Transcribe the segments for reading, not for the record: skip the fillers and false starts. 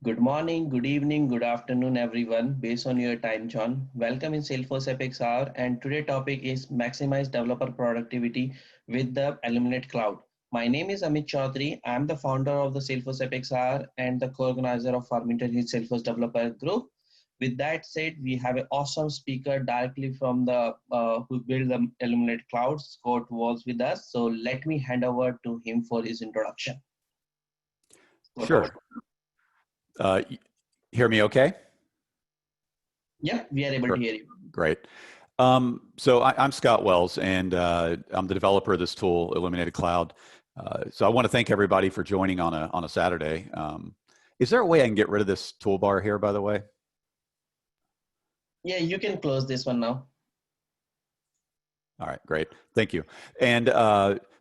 Good morning, good evening, good afternoon, everyone, based on your time zone. Welcome in Salesforce Epics Hour, and today topic is maximize developer productivity with the Illuminated Cloud. My name is Amit Chaudhary. I'm the founder of the Salesforce Epics Hour and the co-organizer of Farmington Hills Salesforce Developer Group. With that said, we have an awesome speaker directly from the who built the Illuminated Cloud. Scott was with us, so let me hand over to him for his introduction. Scott, Sure. Hear me okay? Yeah, we are able to hear you. Great. So I'm Scott Wells, and I'm the developer of this tool, Illuminated Cloud. So I want to thank everybody for joining on a Saturday. Is there a way I can get rid of this toolbar here, by the way? Yeah, you can close this one now. All right, great. Thank you. And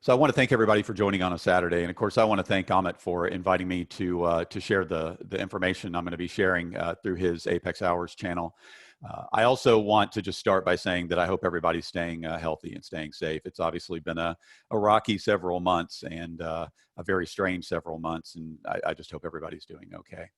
so I want to thank everybody for joining on a Saturday. And of course, I want to thank Amit for inviting me to share the information I'm going to be sharing through his Apex Hours channel. I also want to just start by saying that I hope everybody's staying healthy and staying safe. It's obviously been a rocky several months and a very strange several months. And I just hope everybody's doing okay.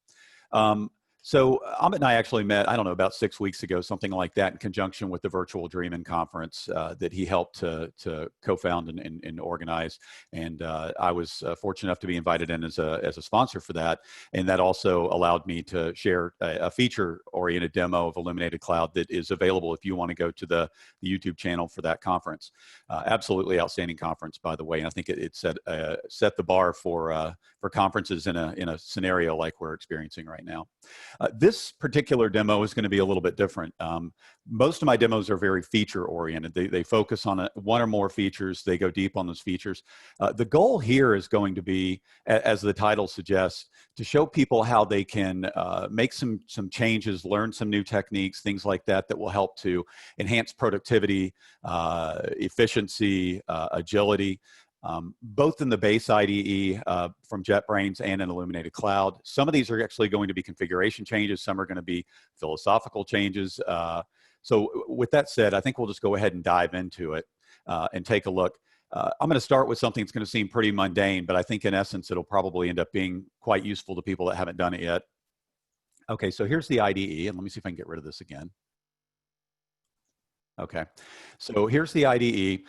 So Amit and I actually met, I don't know, about 6 weeks ago, something like that, in conjunction with the Virtual Dreaming Conference that he helped to co-found and organize. And I was fortunate enough to be invited in as a sponsor for that. And that also allowed me to share a feature-oriented demo of Illuminated Cloud that is available if you want to go to the YouTube channel for that conference. Absolutely outstanding conference, by the way. And I think it set the bar for conferences in a scenario like we're experiencing right now. This particular demo is going to be a little bit different. Most of my demos are very feature oriented. They focus on one or more features. They go deep on those features. The goal here is going to be, as the title suggests, to show people how they can make some changes, learn some new techniques, things like that, that will help to enhance productivity, efficiency, agility. Both in the base IDE from JetBrains and in Illuminated Cloud. Some of these are actually going to be configuration changes. Some are going to be philosophical changes. So with that said, I think we'll just go ahead and dive into it and take a look. I'm going to start with something that's going to seem pretty mundane, but I think in essence, it'll probably end up being quite useful to people that haven't done it yet. Okay, so here's the IDE, and let me see if I can get rid of this again. Okay, so here's the IDE.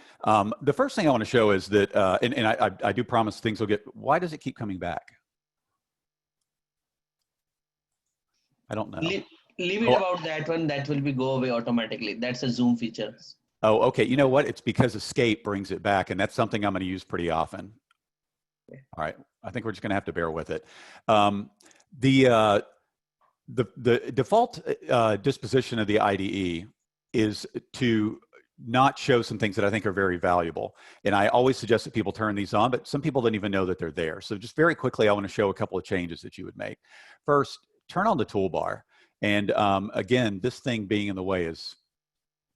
The first thing I want to show is that, and I do promise things will get, why does it keep coming back? I don't know. Leave it about that one, that will go away automatically. That's a Zoom feature. Oh, okay, you know what? It's because escape brings it back, and that's something I'm going to use pretty often. Okay. All right, I think we're just going to have to bear with it. The default disposition of the IDE is to not show some things that I think are very valuable. And I always suggest that people turn these on, but some people don't even know that they're there. So just very quickly, I want to show a couple of changes that you would make. First, turn on the toolbar. And again, this thing being in the way is,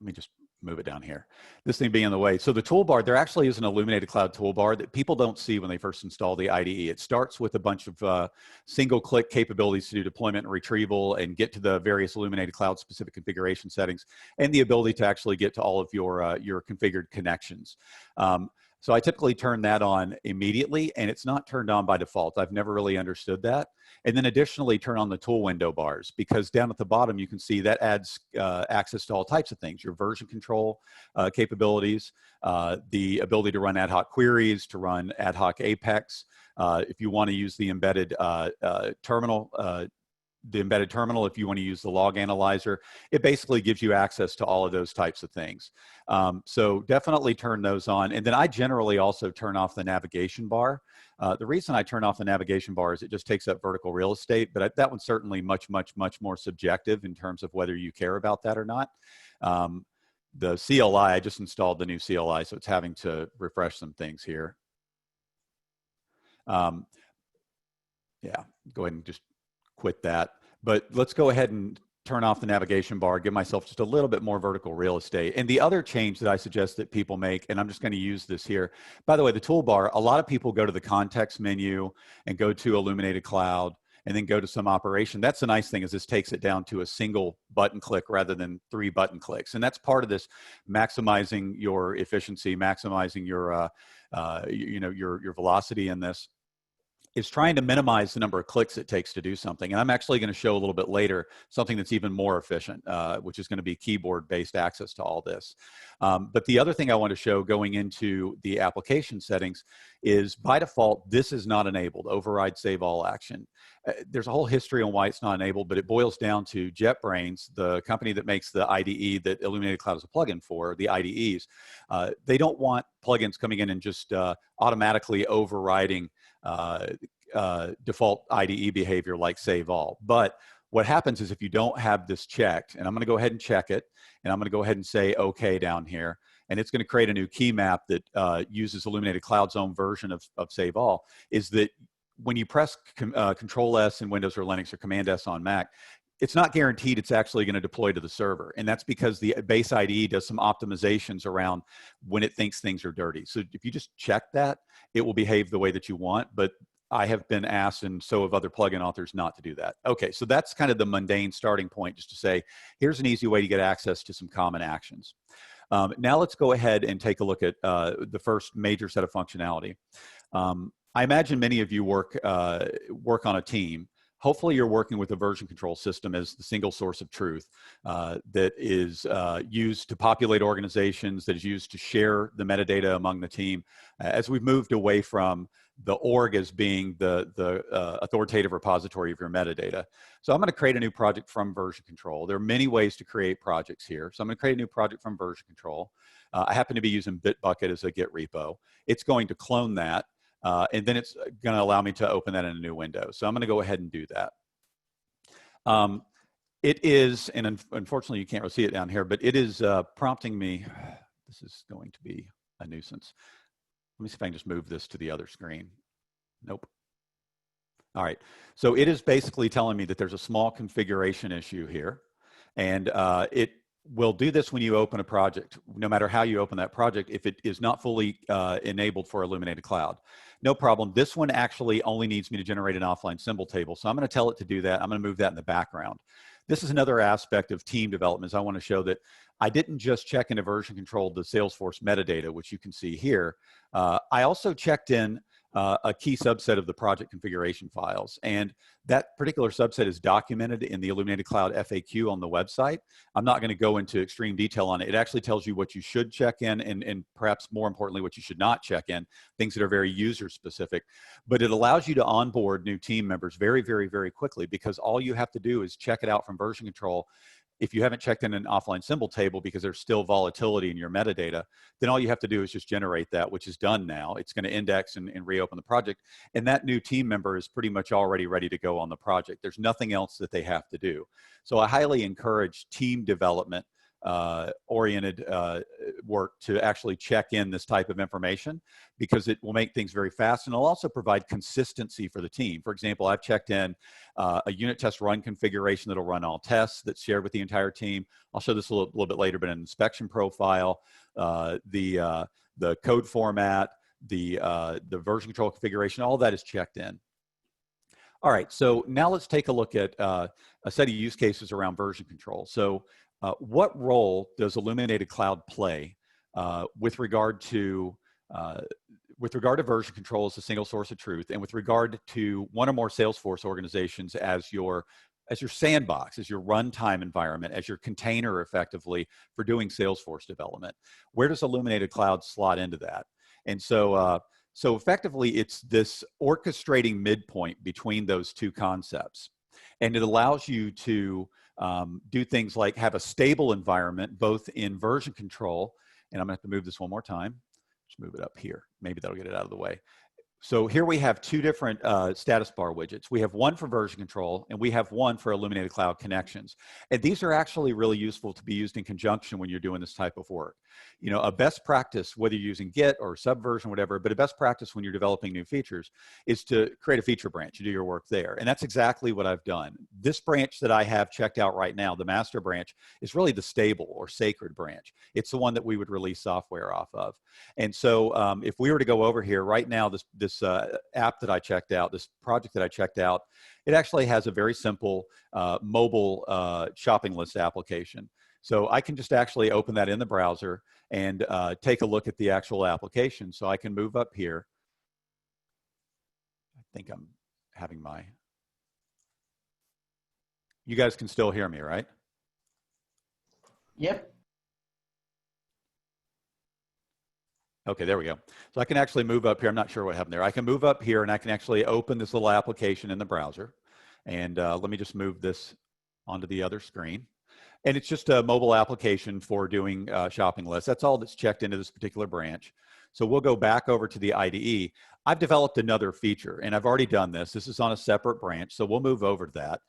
let me just move it down here. This thing being in the way. So the toolbar, there actually is an Illuminated Cloud toolbar that people don't see when they first install the IDE. It starts with a bunch of single-click capabilities to do deployment and retrieval and get to the various Illuminated Cloud specific configuration settings and the ability to actually get to all of your configured connections. So I typically turn that on immediately, and it's not turned on by default. I've never really understood that. And then additionally, turn on the tool window bars, because down at the bottom, you can see that adds access to all types of things, your version control capabilities, the ability to run ad hoc queries, to run ad hoc Apex. If you want to use the embedded terminal, if you want to use the log analyzer, it basically gives you access to all of those types of things. So definitely turn those on. And then I generally also turn off the navigation bar. The reason I turn off the navigation bar is it just takes up vertical real estate, but that one's certainly much more subjective in terms of whether you care about that or not. The CLI, I just installed the new CLI, so it's having to refresh some things here. Yeah, go ahead and just quit that. But let's go ahead and turn off the navigation bar, give myself just a little bit more vertical real estate. And the other change that I suggest that people make, and I'm just going to use this here. By the way, the toolbar, a lot of people go to the context menu and go to Illuminated Cloud and then go to some operation. That's the nice thing, is this takes it down to a single button click rather than 3 button clicks. And that's part of this maximizing your efficiency, maximizing your, your velocity in this. is trying to minimize the number of clicks it takes to do something. And I'm actually going to show a little bit later something that's even more efficient, which is going to be keyboard-based access to all this. But the other thing I want to show going into the application settings is by default, this is not enabled, override save all action. There's a whole history on why it's not enabled, but it boils down to JetBrains, the company that makes the IDE that Illuminated Cloud is a plugin for, the IDEs. They don't want plugins coming in and just automatically overriding default IDE behavior like save all. But what happens is if you don't have this checked, and I'm going to go ahead and check it, and I'm going to go ahead and say OK down here, and it's going to create a new key map that uses Illuminated Cloud's own version of save all, is that when you press Control S in Windows or Linux or Command S on Mac, it's not guaranteed it's actually going to deploy to the server. And that's because the base IDE does some optimizations around when it thinks things are dirty. So if you just check that, it will behave the way that you want. But I have been asked, and so have other plugin authors, not to do that. Okay, so that's kind of the mundane starting point, just to say, here's an easy way to get access to some common actions. Now let's go ahead and take a look at the first major set of functionality. I imagine many of you work on a team. Hopefully you're working with a version control system as the single source of truth that is used to populate organizations, that is used to share the metadata among the team. As we've moved away from the org as being the authoritative repository of your metadata. So I'm going to create a new project from version control. There are many ways to create projects here. So I'm going to create a new project from version control. I happen to be using Bitbucket as a Git repo. It's going to clone that. And then it's going to allow me to open that in a new window. So I'm going to go ahead and do that. It is, and unfortunately you can't really see it down here, but it is prompting me. This is going to be a nuisance. Let me see if I can just move this to the other screen. Nope. All right. So it is basically telling me that there's a small configuration issue here. And it will do this when you open a project, no matter how you open that project, if it is not fully enabled for Illuminated Cloud. No problem. This one actually only needs me to generate an offline symbol table. So I'm going to tell it to do that. I'm going to move that in the background. This is another aspect of team development. Is I want to show that I didn't just check into version control the Salesforce metadata, which you can see here. I also checked in a key subset of the project configuration files. And that particular subset is documented in the Illuminated Cloud FAQ on the website. I'm not going to go into extreme detail on it. It actually tells you what you should check in and perhaps more importantly, what you should not check in, things that are very user specific. But it allows you to onboard new team members very, very, very quickly because all you have to do is check it out from version control. If you haven't checked in an offline symbol table because there's still volatility in your metadata, then all you have to do is just generate that, which is done now. It's going to index and reopen the project. And that new team member is pretty much already ready to go on the project. There's nothing else that they have to do. So I highly encourage team development oriented work to actually check in this type of information because it will make things very fast and it'll also provide consistency for the team. For example, I've checked in a unit test run configuration that'll run all tests that's shared with the entire team. I'll show this a little bit later, but an inspection profile, the code format, the version control configuration, all that is checked in. All right, so now let's take a look at a set of use cases around version control. So what role does Illuminated Cloud play with regard to version control as a single source of truth, and with regard to one or more Salesforce organizations as your sandbox, as your runtime environment, as your container effectively for doing Salesforce development? Where does Illuminated Cloud slot into that? And so, so effectively, it's this orchestrating midpoint between those two concepts. And it allows you to do things like have a stable environment, both in version control, and I'm going to have to move this one more time. Just move it up here. Maybe that'll get it out of the way. So here we have two different status bar widgets. We have one for version control, and we have one for Illuminated Cloud connections. And these are actually really useful to be used in conjunction when you're doing this type of work. You know, a best practice, whether you're using Git or Subversion, whatever, but a best practice when you're developing new features is to create a feature branch. You do your work there. And that's exactly what I've done. This branch that I have checked out right now, the master branch, is really the stable or sacred branch. It's the one that we would release software off of. And so if we were to go over here right now, this app that I checked out, this project that I checked out, it actually has a very simple mobile shopping list application. So I can just actually open that in the browser and take a look at the actual application. So I can move up here. I think I'm having my, you guys can still hear me, right? Yep. Okay, there we go. So I can actually move up here. I'm not sure what happened there. I can move up here and I can actually open this little application in the browser. And let me just move this onto the other screen. And it's just a mobile application for doing shopping lists. That's all that's checked into this particular branch. So we'll go back over to the IDE. I've developed another feature, and I've already done this. This is on a separate branch, so we'll move over to that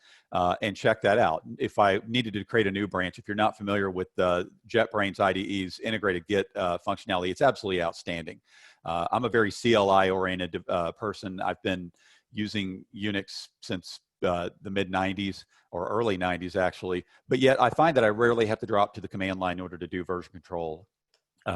and check that out. If I needed to create a new branch, if you're not familiar with JetBrains IDE's integrated Git functionality, it's absolutely outstanding. I'm a very CLI-oriented person. I've been using Unix since the mid-90s or early 90s actually, but yet I find that I rarely have to drop to the command line in order to do version control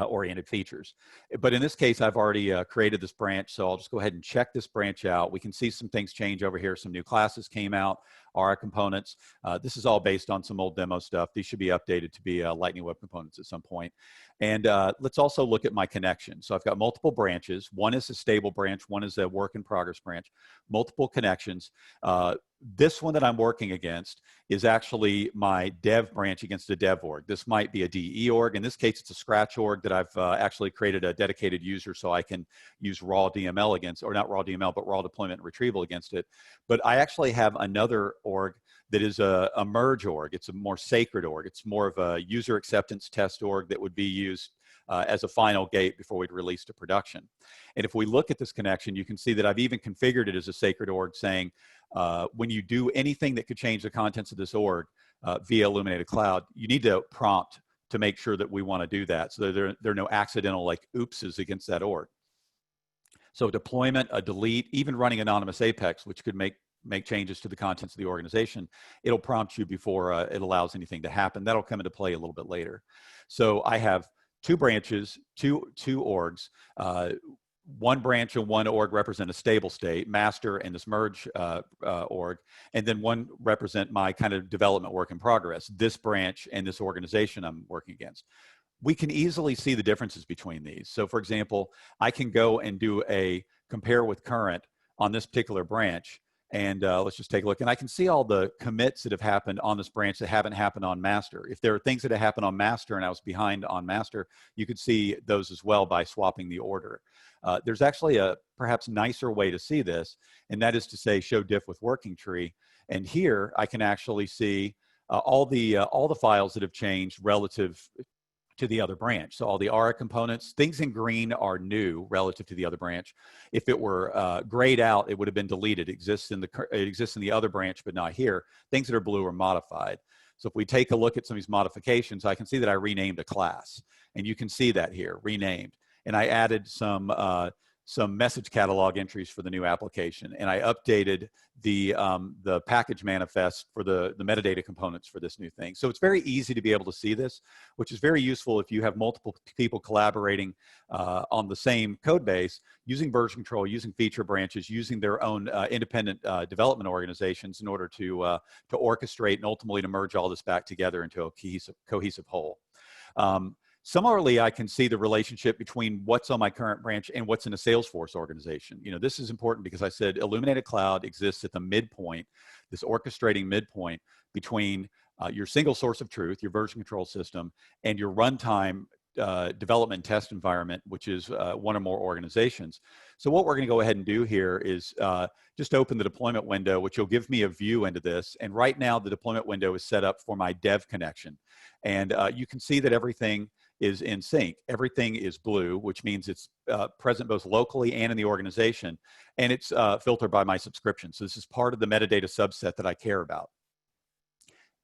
oriented features. But in this case, I've already created this branch, so I'll just go ahead and check this branch out. We can see some things change over here. Some new classes came out, Aura components. This is all based on some old demo stuff. These should be updated to be Lightning Web Components at some point. And let's also look at my connection. So I've got multiple branches. One is a stable branch. One is a work in progress branch. Multiple connections. This one that I'm working against is actually my dev branch against a dev org. This might be a DE org. In this case, it's a Scratch org that I've actually created a dedicated user so I can use raw DML against, or not raw DML, but raw deployment and retrieval against it. But I actually have another org that is a merge org. It's a more sacred org. It's more of a user acceptance test org that would be used as a final gate before we'd release to production. And if we look at this connection, you can see that I've even configured it as a sacred org, saying when you do anything that could change the contents of this org via Illuminated Cloud, you need to prompt to make sure that we want to do that, so there are no accidental like oopses against that org. So deployment, a delete, even running anonymous Apex, which could make changes to the contents of the organization, it'll prompt you before it allows anything to happen. That'll come into play a little bit later. So I have two branches, two orgs. One branch and one org represent a stable state, master and this merge org, and then one represent my kind of development work in progress, this branch and this organization I'm working against. We can easily see the differences between these. So for example, I can go and do a compare with current on this particular branch, and let's just take a look. And I can see all the commits that have happened on this branch that haven't happened on master. If there are things that have happened on master and I was behind on master, you could see those as well by swapping the order. There's actually a perhaps nicer way to see this, and that is to say show diff with working tree. And here I can actually see all the files that have changed relative to the other branch. So all the Aura components, things in green are new relative to the other branch. If it were grayed out, it would have been deleted. It exists in the other branch, but not here. Things that are blue are modified. So if we take a look at some of these modifications, I can see that I renamed a class, and you can see that here, renamed. And I added some message catalog entries for the new application, and I updated the package manifest for the metadata components for this new thing. So it's very easy to be able to see this, which is very useful if you have multiple people collaborating on the same code base, using version control, using feature branches, using their own independent development organizations in order to orchestrate and ultimately to merge all this back together into a cohesive whole. Similarly, I can see the relationship between what's on my current branch and what's in a Salesforce organization. You know, this is important because I said Illuminated Cloud exists at the midpoint, this orchestrating midpoint between your single source of truth, your version control system, and your runtime development test environment, which is one or more organizations. So what we're going to go ahead and do here is just open the deployment window, which will give me a view into this. And right now, the deployment window is set up for my dev connection. And you can see that everything is in sync. Everything is blue, which means it's present both locally and in the organization, and it's filtered by my subscription. So this is part of the metadata subset that I care about.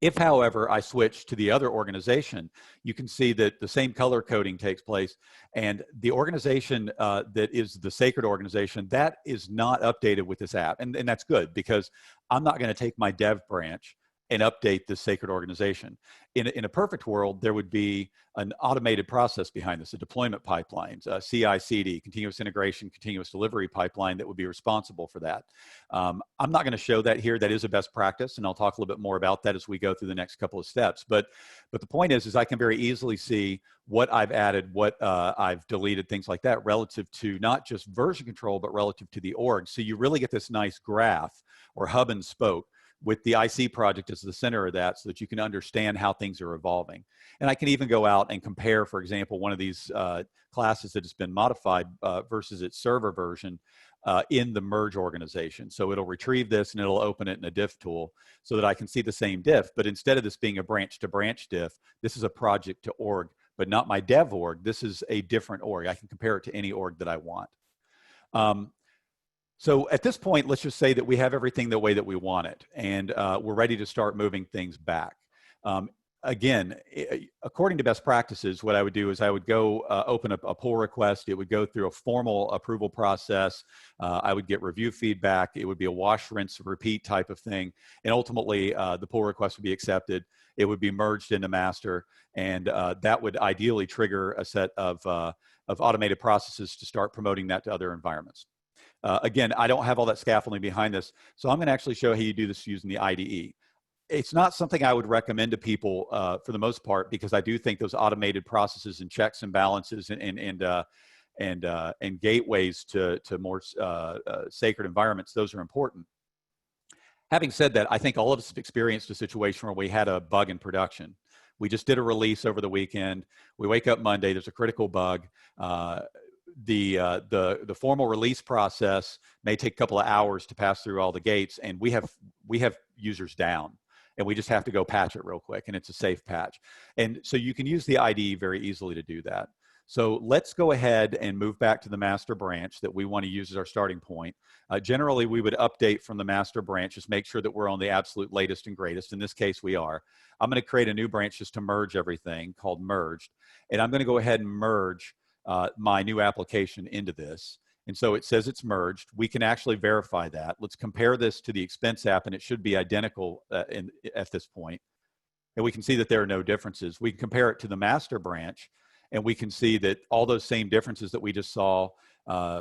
If, however, I switch to the other organization, you can see that the same color coding takes place, and the organization that is the sacred organization, that is not updated with this app. And that's good, because I'm not going to take my dev branch and update this sacred organization. In a perfect world, there would be an automated process behind this, a deployment pipeline, CI/CD, continuous integration, continuous delivery pipeline that would be responsible for that. I'm not going to show that here. That is a best practice, and I'll talk a little bit more about that as we go through the next couple of steps. But the point is I can very easily see what I've added, what I've deleted, things like that, relative to not just version control, but relative to the org. So you really get this nice graph or hub and spoke with the IC project as the center of that, so that you can understand how things are evolving. And I can even go out and compare, for example, one of these classes that has been modified versus its server version in the merge organization. So it'll retrieve this and it'll open it in a diff tool so that I can see the same diff, but instead of this being a branch to branch diff, this is a project to org, but not my dev org. This is a different org. I can compare it to any org that I want. So at this point, let's just say that we have everything the way that we want it, and we're ready to start moving things back. Again, according to best practices, what I would do is I would go open up a pull request. It would go through a formal approval process. I would get review feedback. It would be a wash, rinse, repeat type of thing. And ultimately, the pull request would be accepted. It would be merged into master. And that would ideally trigger a set of automated processes to start promoting that to other environments. Again, I don't have all that scaffolding behind this. So I'm going to actually show how you do this using the IDE. It's not something I would recommend to people for the most part, because I do think those automated processes and checks and balances and gateways to more sacred environments, those are important. Having said that, I think all of us have experienced a situation where we had a bug in production. We just did a release over the weekend. We wake up Monday, there's a critical bug. The formal release process may take a couple of hours to pass through all the gates, and we have users down, and we just have to go patch it real quick, and it's a safe patch. And so you can use the IDE very easily to do that. So let's go ahead and move back to the master branch that we want to use as our starting point. Generally, we would update from the master branch, just make sure that we're on the absolute latest and greatest. In this case, we are. I'm going to create a new branch just to merge everything, called merged. And I'm going to go ahead and merge my new application into this. And so it says it's merged. We can actually verify that. Let's compare this to the expense app, and it should be identical at this point. And we can see that there are no differences. We can compare it to the master branch, and we can see that all those same differences that we just saw,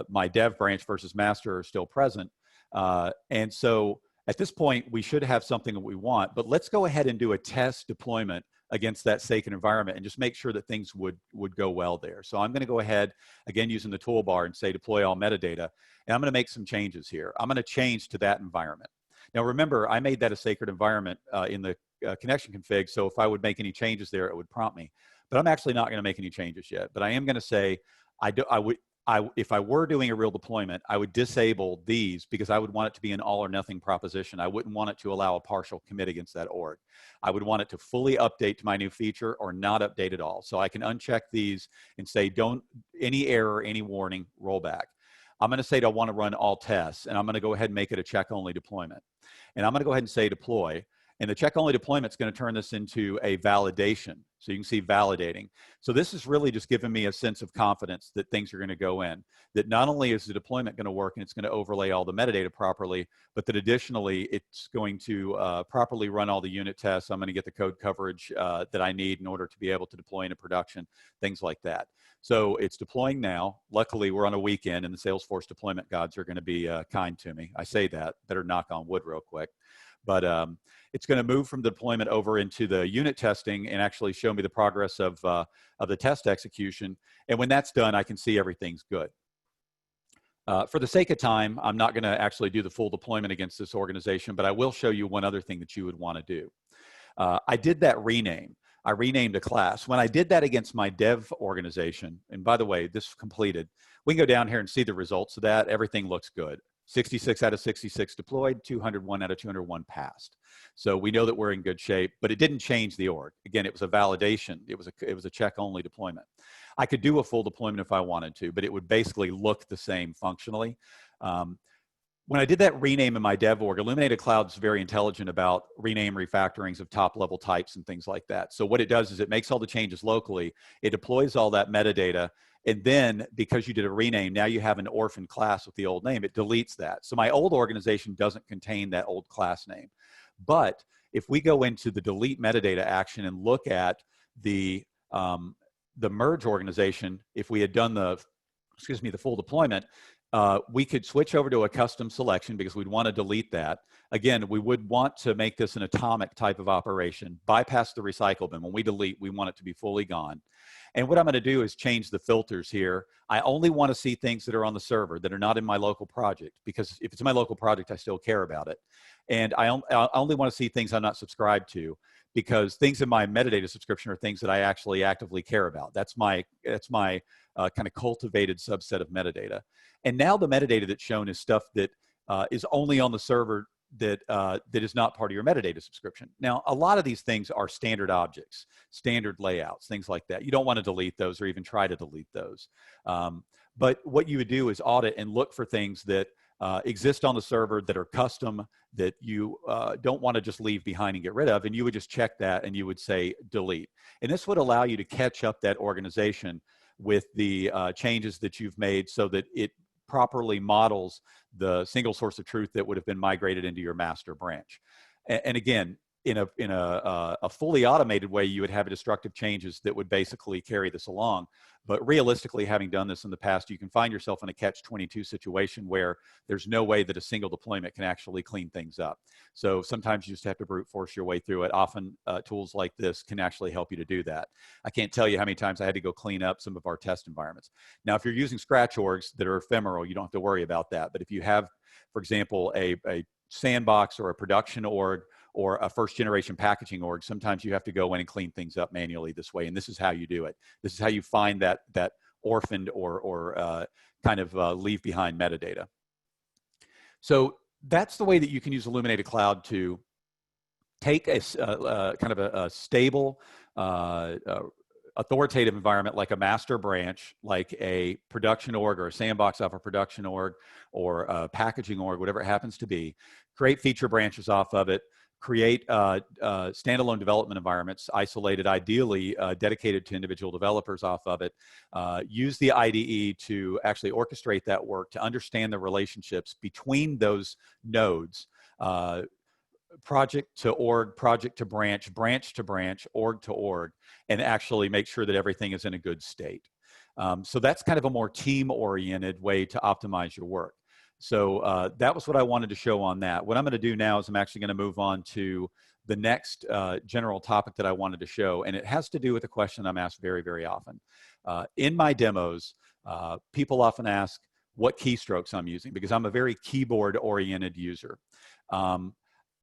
my dev branch versus master, are still present. And so at this point, we should have something that we want, but let's go ahead and do a test deployment against that sacred environment and just make sure that things would go well there. So I'm going to go ahead, again, using the toolbar, and say deploy all metadata, and I'm going to make some changes here. I'm going to change to that environment. Now remember, I made that a sacred environment in the connection config, so if I would make any changes there, it would prompt me. But I'm actually not going to make any changes yet. But I am going to say, if I were doing a real deployment, I would disable these, because I would want it to be an all or nothing proposition. I wouldn't want it to allow a partial commit against that org. I would want it to fully update to my new feature or not update at all. So I can uncheck these and say, don't, any error, any warning, roll back. I'm going to say I want to run all tests, and I'm going to go ahead and make it a check-only deployment. And I'm going to go ahead and say deploy. And the check-only deployment is going to turn this into a validation. So you can see validating. So this is really just giving me a sense of confidence that things are going to go in, that not only is the deployment going to work and it's going to overlay all the metadata properly, but that additionally it's going to properly run all the unit tests. I'm going to get the code coverage that I need in order to be able to deploy into production, things like that. So it's deploying now. Luckily, we're on a weekend, and the Salesforce deployment gods are going to be kind to me. I say that, better knock on wood real quick. But it's going to move from the deployment over into the unit testing and actually show me the progress of the test execution. And when that's done, I can see everything's good. For the sake of time, I'm not going to actually do the full deployment against this organization, but I will show you one other thing that you would want to do. I did that rename. I renamed a class. When I did that against my dev organization, and by the way, this is completed, we can go down here and see the results of that. Everything looks good. 66 out of 66 deployed, 201 out of 201 passed. So we know that we're in good shape, but it didn't change the org. Again, it was a validation. It was a check-only deployment. I could do a full deployment if I wanted to, but it would basically look the same functionally. When I did that rename in my dev org, Illuminated Cloud is very intelligent about rename refactorings of top-level types and things like that. So what it does is it makes all the changes locally. It deploys all that metadata. And then, because you did a rename, now you have an orphan class with the old name. It deletes that. So my old organization doesn't contain that old class name. But if we go into the delete metadata action and look at the merge organization, if we had done the full deployment, we could switch over to a custom selection because we'd want to delete that. Again, we would want to make this an atomic type of operation, bypass the recycle bin. When we delete, we want it to be fully gone. And what I'm going to do is change the filters here. I only want to see things that are on the server that are not in my local project, because if it's in my local project, I still care about it. And I only want to see things I'm not subscribed to, because things in my metadata subscription are things that I actually actively care about. That's my kind of cultivated subset of metadata. And now the metadata that's shown is stuff that is only on the server that is not part of your metadata subscription. Now, a lot of these things are standard objects, standard layouts, things like that. You don't want to delete those or even try to delete those. But what you would do is audit and look for things that exist on the server that are custom, that you don't want to just leave behind and get rid of, and you would just check that and you would say delete. And this would allow you to catch up that organization with the changes that you've made so that it properly models the single source of truth that would have been migrated into your master branch. And again, in a fully automated way, you would have destructive changes that would basically carry this along. But realistically, having done this in the past, you can find yourself in a catch-22 situation where there's no way that a single deployment can actually clean things up. So sometimes you just have to brute force your way through it. Often tools like this can actually help you to do that. I can't tell you how many times I had to go clean up some of our test environments. Now, if you're using scratch orgs that are ephemeral, you don't have to worry about that. But if you have, for example, a sandbox or a production org or a first generation packaging org, sometimes you have to go in and clean things up manually this way. And this is how you do it. This is how you find that orphaned or kind of leave behind metadata. So that's the way that you can use Illuminated Cloud to take a kind of a stable, authoritative environment like a master branch, like a production org or a sandbox off a production org or a packaging org, whatever it happens to be, create feature branches off of it, create standalone development environments, isolated, ideally dedicated to individual developers off of it, use the IDE to actually orchestrate that work, to understand the relationships between those nodes, project to org, project to branch, branch to branch, org to org, and actually make sure that everything is in a good state. So that's kind of a more team-oriented way to optimize your work. So that was what I wanted to show on that. What I'm going to do now is I'm actually going to move on to the next general topic that I wanted to show, and it has to do with a question I'm asked very, very often. In my demos, people often ask what keystrokes I'm using, because I'm a very keyboard-oriented user.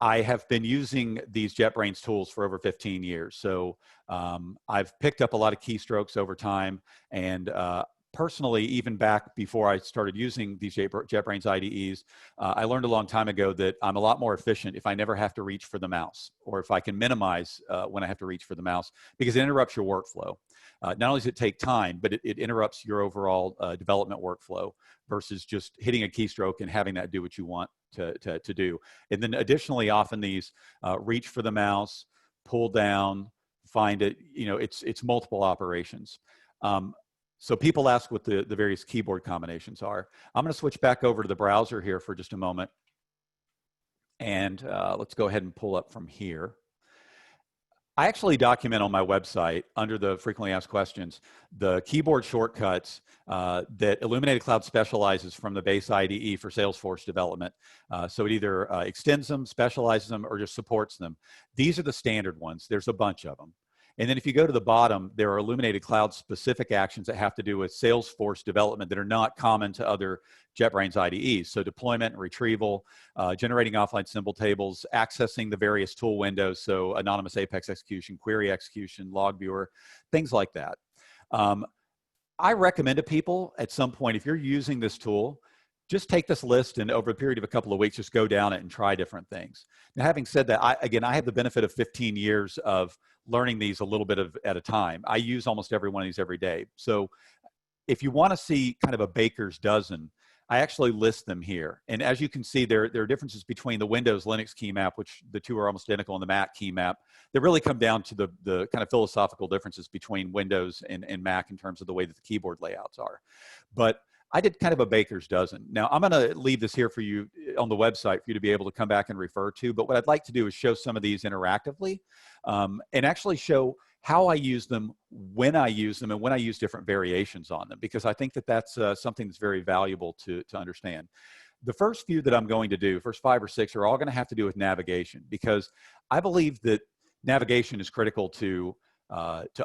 I have been using these JetBrains tools for over 15 years. So I've picked up a lot of keystrokes over time. And personally, even back before I started using these JetBrains IDEs, I learned a long time ago that I'm a lot more efficient if I never have to reach for the mouse, or if I can minimize when I have to reach for the mouse, because it interrupts your workflow. Not only does it take time, but it interrupts your overall development workflow versus just hitting a keystroke and having that do what you want to do. And then additionally, often these reach for the mouse, pull down, find it, it's multiple operations. So people ask what the various keyboard combinations are. I'm going to switch back over to the browser here for just a moment. And let's go ahead and pull up from here. I actually document on my website, under the frequently asked questions, the keyboard shortcuts that Illuminated Cloud specializes from the base IDE for Salesforce development. So it either extends them, specializes them, or just supports them. These are the standard ones. There's a bunch of them. And then if you go to the bottom, there are Illuminated Cloud specific actions that have to do with Salesforce development that are not common to other JetBrains IDEs. So deployment and retrieval, generating offline symbol tables, accessing the various tool windows, so anonymous Apex execution, query execution, log viewer, things like that. I recommend to people at some point, if you're using this tool, just take this list and over a period of a couple of weeks, just go down it and try different things. Now, having said that, I have the benefit of 15 years of learning these a little bit at a time. I use almost every one of these every day. So if you want to see kind of a baker's dozen, I actually list them here. And as you can see, there are differences between the Windows Linux key map, which the two are almost identical, and the Mac key map. They really come down to the kind of philosophical differences between Windows and Mac in terms of the way that the keyboard layouts are. But I did kind of a baker's dozen. Now, I'm going to leave this here for you on the website for you to be able to come back and refer to. But what I'd like to do is show some of these interactively and actually show how I use them, when I use them, and when I use different variations on them, because I think that that's something that's very valuable to understand. The first few that I'm going to do, first 5 or 6, are all going to have to do with navigation, because I believe that navigation is critical to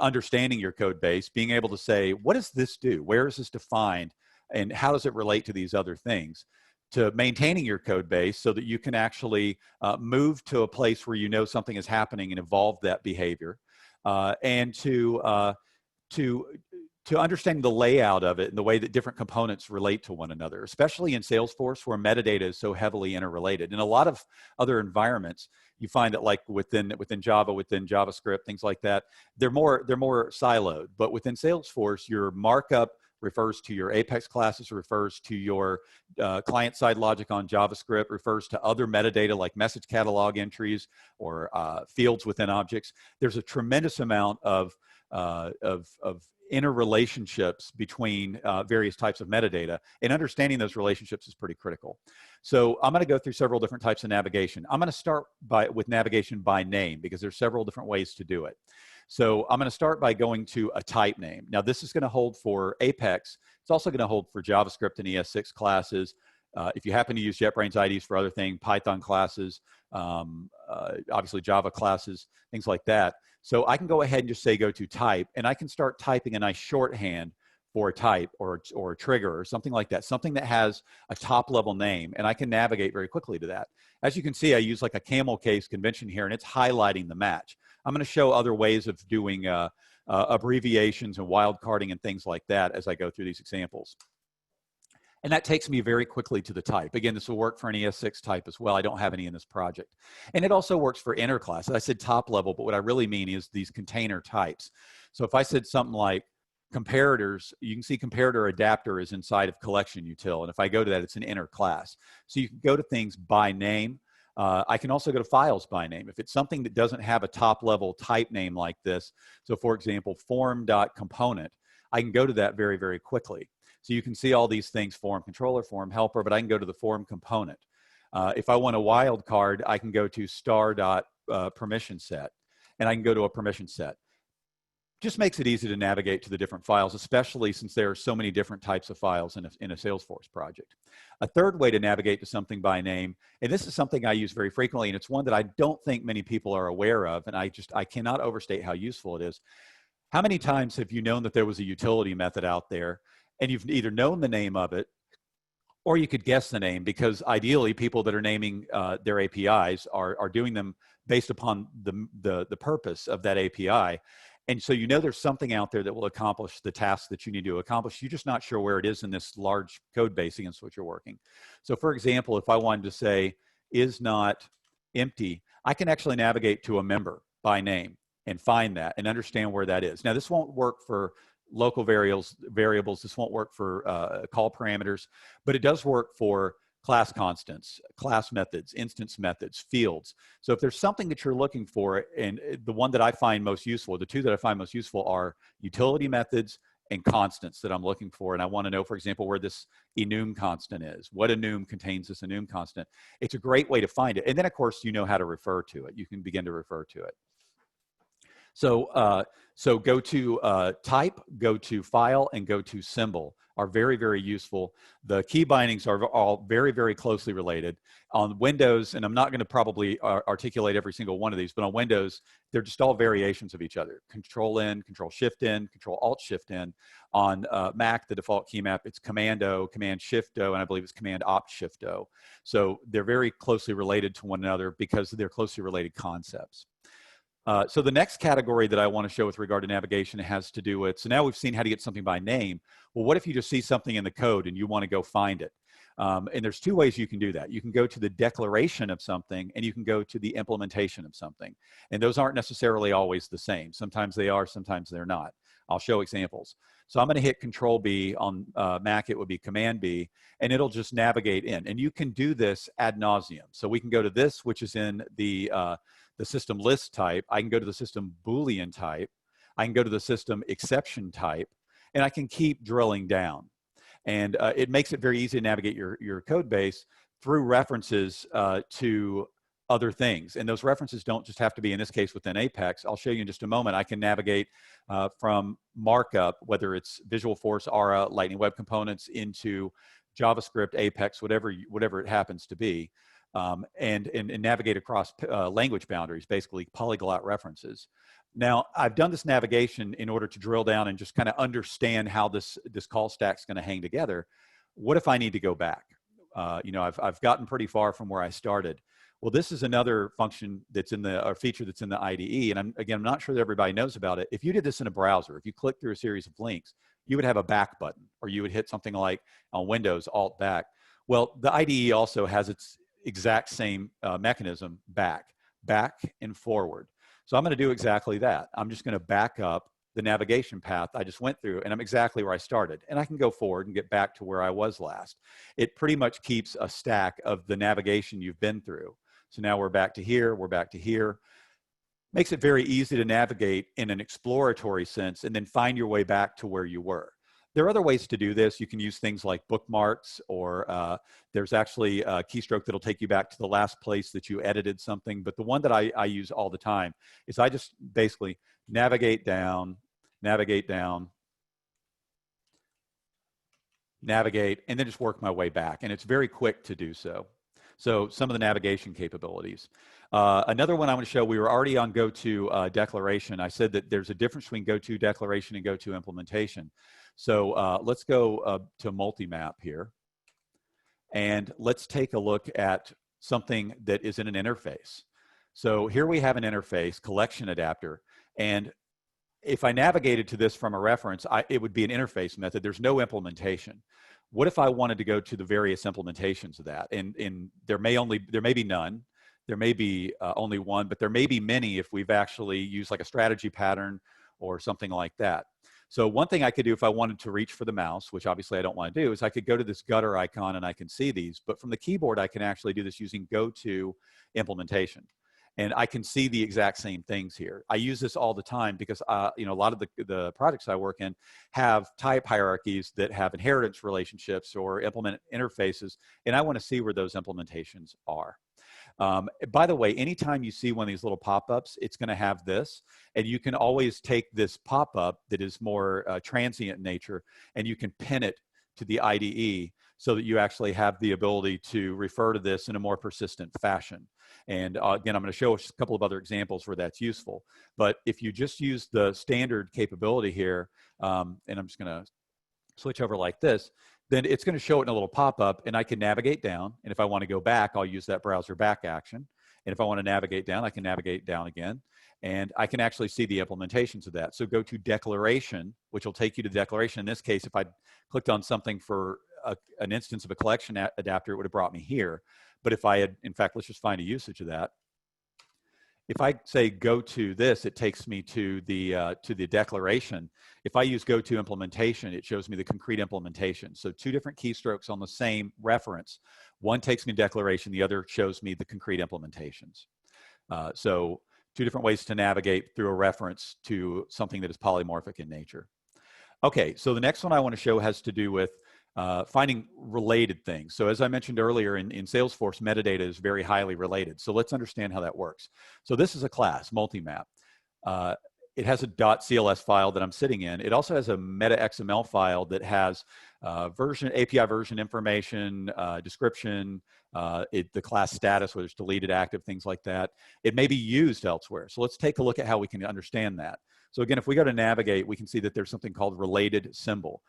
understanding your code base, being able to say, what does this do? Where is this defined? And how does it relate to these other things? To maintaining your code base so that you can actually move to a place where you know something is happening and evolve that behavior, and to understanding the layout of it and the way that different components relate to one another, especially in Salesforce where metadata is so heavily interrelated. In a lot of other environments, you find that like within Java, within JavaScript, things like that, they're more siloed. But within Salesforce, your markup refers to your Apex classes, refers to your client-side logic on JavaScript, refers to other metadata like message catalog entries or fields within objects. There's a tremendous amount of interrelationships between various types of metadata, and understanding those relationships is pretty critical. So I'm going to go through several different types of navigation. I'm going to start with navigation by name, because there's several different ways to do it. So I'm going to start by going to a type name. Now this is going to hold for Apex. It's also going to hold for JavaScript and ES6 classes. If you happen to use JetBrains IDEs for other things, Python classes, obviously Java classes, things like that. So I can go ahead and just say go to type, and I can start typing a nice shorthand for a type or a trigger or something like that, something that has a top level name, and I can navigate very quickly to that. As you can see, I use like a camel case convention here, and it's highlighting the match. I'm going to show other ways of doing abbreviations and wildcarding and things like that as I go through these examples. And that takes me very quickly to the type. Again, this will work for an ES6 type as well. I don't have any in this project. And it also works for inner class. I said top level, but what I really mean is these container types. So if I said something like comparators, you can see comparator adapter is inside of collection util. And if I go to that, it's an inner class. So you can go to things by name. I can also go to files by name. If it's something that doesn't have a top level type name like this, so for example, form.component, I can go to that very, very quickly. So you can see all these things, form controller, form helper, but I can go to the form component. If I want a wildcard, I can go to star.permission set, and I can go to a permission set. Just makes it easy to navigate to the different files, especially since there are so many different types of files in a Salesforce project. A third way to navigate to something by name, and this is something I use very frequently, and it's one that I don't think many people are aware of, and I cannot overstate how useful it is. How many times have you known that there was a utility method out there, and you've either known the name of it, or you could guess the name, because ideally people that are naming their APIs are doing them based upon the purpose of that API. And so you know there's something out there that will accomplish the task that you need to accomplish. You're just not sure where it is in this large code base against which you're working. So for example, if I wanted to say is not empty, I can actually navigate to a member by name and find that and understand where that is. Now this won't work for local variables. This won't work for call parameters, but it does work for class constants, class methods, instance methods, fields. So if there's something that you're looking for, and the one that I find most useful, the two that I find most useful are utility methods and constants that I'm looking for. And I want to know, for example, where this enum constant is, what enum contains this enum constant. It's a great way to find it. And then of course, you know how to refer to it. You can begin to refer to it. So, so go to type, go to file, and go to symbol are very, very useful. The key bindings are all very, very closely related. On Windows, and I'm not going to probably articulate every single one of these, but on Windows, they're just all variations of each other. Control-N, Control-Shift-N, Control-Alt-Shift-N. On Mac, the default key map, it's Command-O, Command-Shift-O, and I believe it's Command-Opt-Shift-O. So they're very closely related to one another because they're closely related concepts. So the next category that I want to show with regard to navigation has to do with, so now we've seen how to get something by name. Well, what if you just see something in the code and you want to go find it? And there's two ways you can do that. You can go to the declaration of something, and you can go to the implementation of something. And those aren't necessarily always the same. Sometimes they are, sometimes they're not. I'll show examples. So I'm going to hit Control B. On Mac, it would be Command B, and it'll just navigate in. And you can do this ad nauseum. So we can go to this, which is in the system list type. I can go to the system Boolean type. I can go to the system exception type, and I can keep drilling down. And it makes it very easy to navigate your code base through references to other things. And those references don't just have to be, in this case, within Apex. I'll show you in just a moment. I can navigate from markup, whether it's Visual Force, Aura, Lightning Web Components, into JavaScript, Apex, whatever it happens to be, and navigate across language boundaries, basically polyglot references. Now, I've done this navigation in order to drill down and just kind of understand how this call stack is going to hang together. What if I need to go back? I've gotten pretty far from where I started. Well, this is another function that's in or feature that's in the IDE, and I'm not sure that everybody knows about it. If you did this in a browser, if you click through a series of links, you would have a back button, or you would hit something like on Windows, Alt back. Well, the IDE also has its exact same mechanism, back and forward. So I'm going to do exactly that. I'm just going to back up the navigation path I just went through, and I'm exactly where I started. And I can go forward and get back to where I was last. It pretty much keeps a stack of the navigation you've been through. So now we're back to here, we're back to here. Makes it very easy to navigate in an exploratory sense and then find your way back to where you were. There are other ways to do this. You can use things like bookmarks, or there's actually a keystroke that'll take you back to the last place that you edited something. But the one that I use all the time is I just basically navigate down, navigate, and then just work my way back. And it's very quick to do so. So some of the navigation capabilities. Another one I want to show, we were already on GoTo declaration. I said that there's a difference between GoTo declaration and GoTo implementation. So let's go to multi-map here. And let's take a look at something that is in an interface. So here we have an interface, collection adapter. And if I navigated to this from a reference, it would be an interface method. There's no implementation. What if I wanted to go to the various implementations of that? And there may be none. There may be only one, but there may be many if we've actually used like a strategy pattern or something like that. So one thing I could do if I wanted to reach for the mouse, which obviously I don't want to do, is I could go to this gutter icon and I can see these. But from the keyboard, I can actually do this using GoTo implementation. And I can see the exact same things here. I use this all the time because a lot of the projects I work in have type hierarchies that have inheritance relationships or implement interfaces, and I want to see where those implementations are. By the way, anytime you see one of these little pop-ups, it's going to have this, and you can always take this pop-up that is more transient in nature, and you can pin it to the IDE so that you actually have the ability to refer to this in a more persistent fashion. And again, I'm going to show a couple of other examples where that's useful. But if you just use the standard capability here, and I'm just going to switch over like this, then it's going to show it in a little pop-up, and I can navigate down. And if I want to go back, I'll use that browser back action. And if I want to navigate down, I can navigate down again. And I can actually see the implementations of that. So go to declaration, which will take you to declaration. In this case, if I clicked on something for an instance of a collection adapter, it would have brought me here. But if I had, in fact, let's just find a usage of that. If I say go to this, it takes me to the declaration. If I use go to implementation, it shows me the concrete implementation. So two different keystrokes on the same reference. One takes me to declaration, the other shows me the concrete implementations. So two different ways to navigate through a reference to something that is polymorphic in nature. Okay, so the next one I want to show has to do with finding related things. So as I mentioned earlier, in Salesforce, metadata is very highly related. So let's understand how that works. So this is a class, multi-map. It has a .cls file that I'm sitting in. It also has a meta XML file that has API version information, description, the class status, whether it's deleted, active, things like that. It may be used elsewhere. So let's take a look at how we can understand that. So again, if we go to navigate, we can see that there's something called related symbol.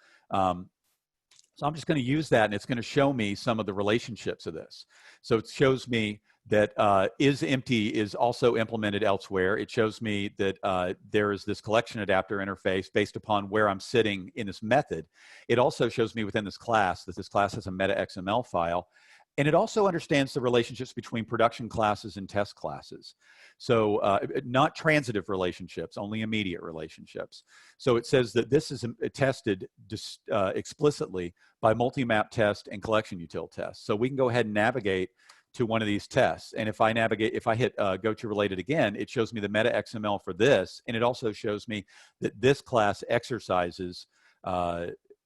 So I'm just going to use that, and it's going to show me some of the relationships of this. So it shows me that isEmpty is also implemented elsewhere. It shows me that there is this collection adapter interface based upon where I'm sitting in this method. It also shows me within this class that this class has a meta XML file. And it also understands the relationships between production classes and test classes. So not transitive relationships, only immediate relationships. So it says that this is tested explicitly by multi-map test and collection util test. So we can go ahead and navigate to one of these tests. And if I hit go to related again, it shows me the meta XML for this. And it also shows me that this class exercises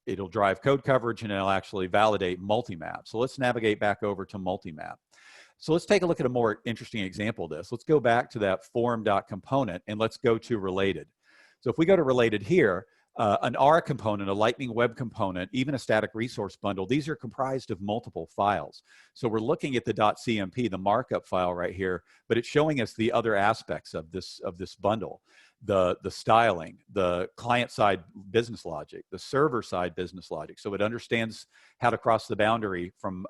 it'll drive code coverage, and it'll actually validate multi-map. So let's navigate back over to multi-map. So let's take a look at a more interesting example of this. Let's go back to that form.component and let's go to related. So if we go to related here, an R component, a Lightning Web component, even a static resource bundle, these are comprised of multiple files. So we're looking at the .cmp, the markup file right here, but it's showing us the other aspects of this bundle. The styling, the client-side business logic, the server-side business logic. So it understands how to cross the boundary from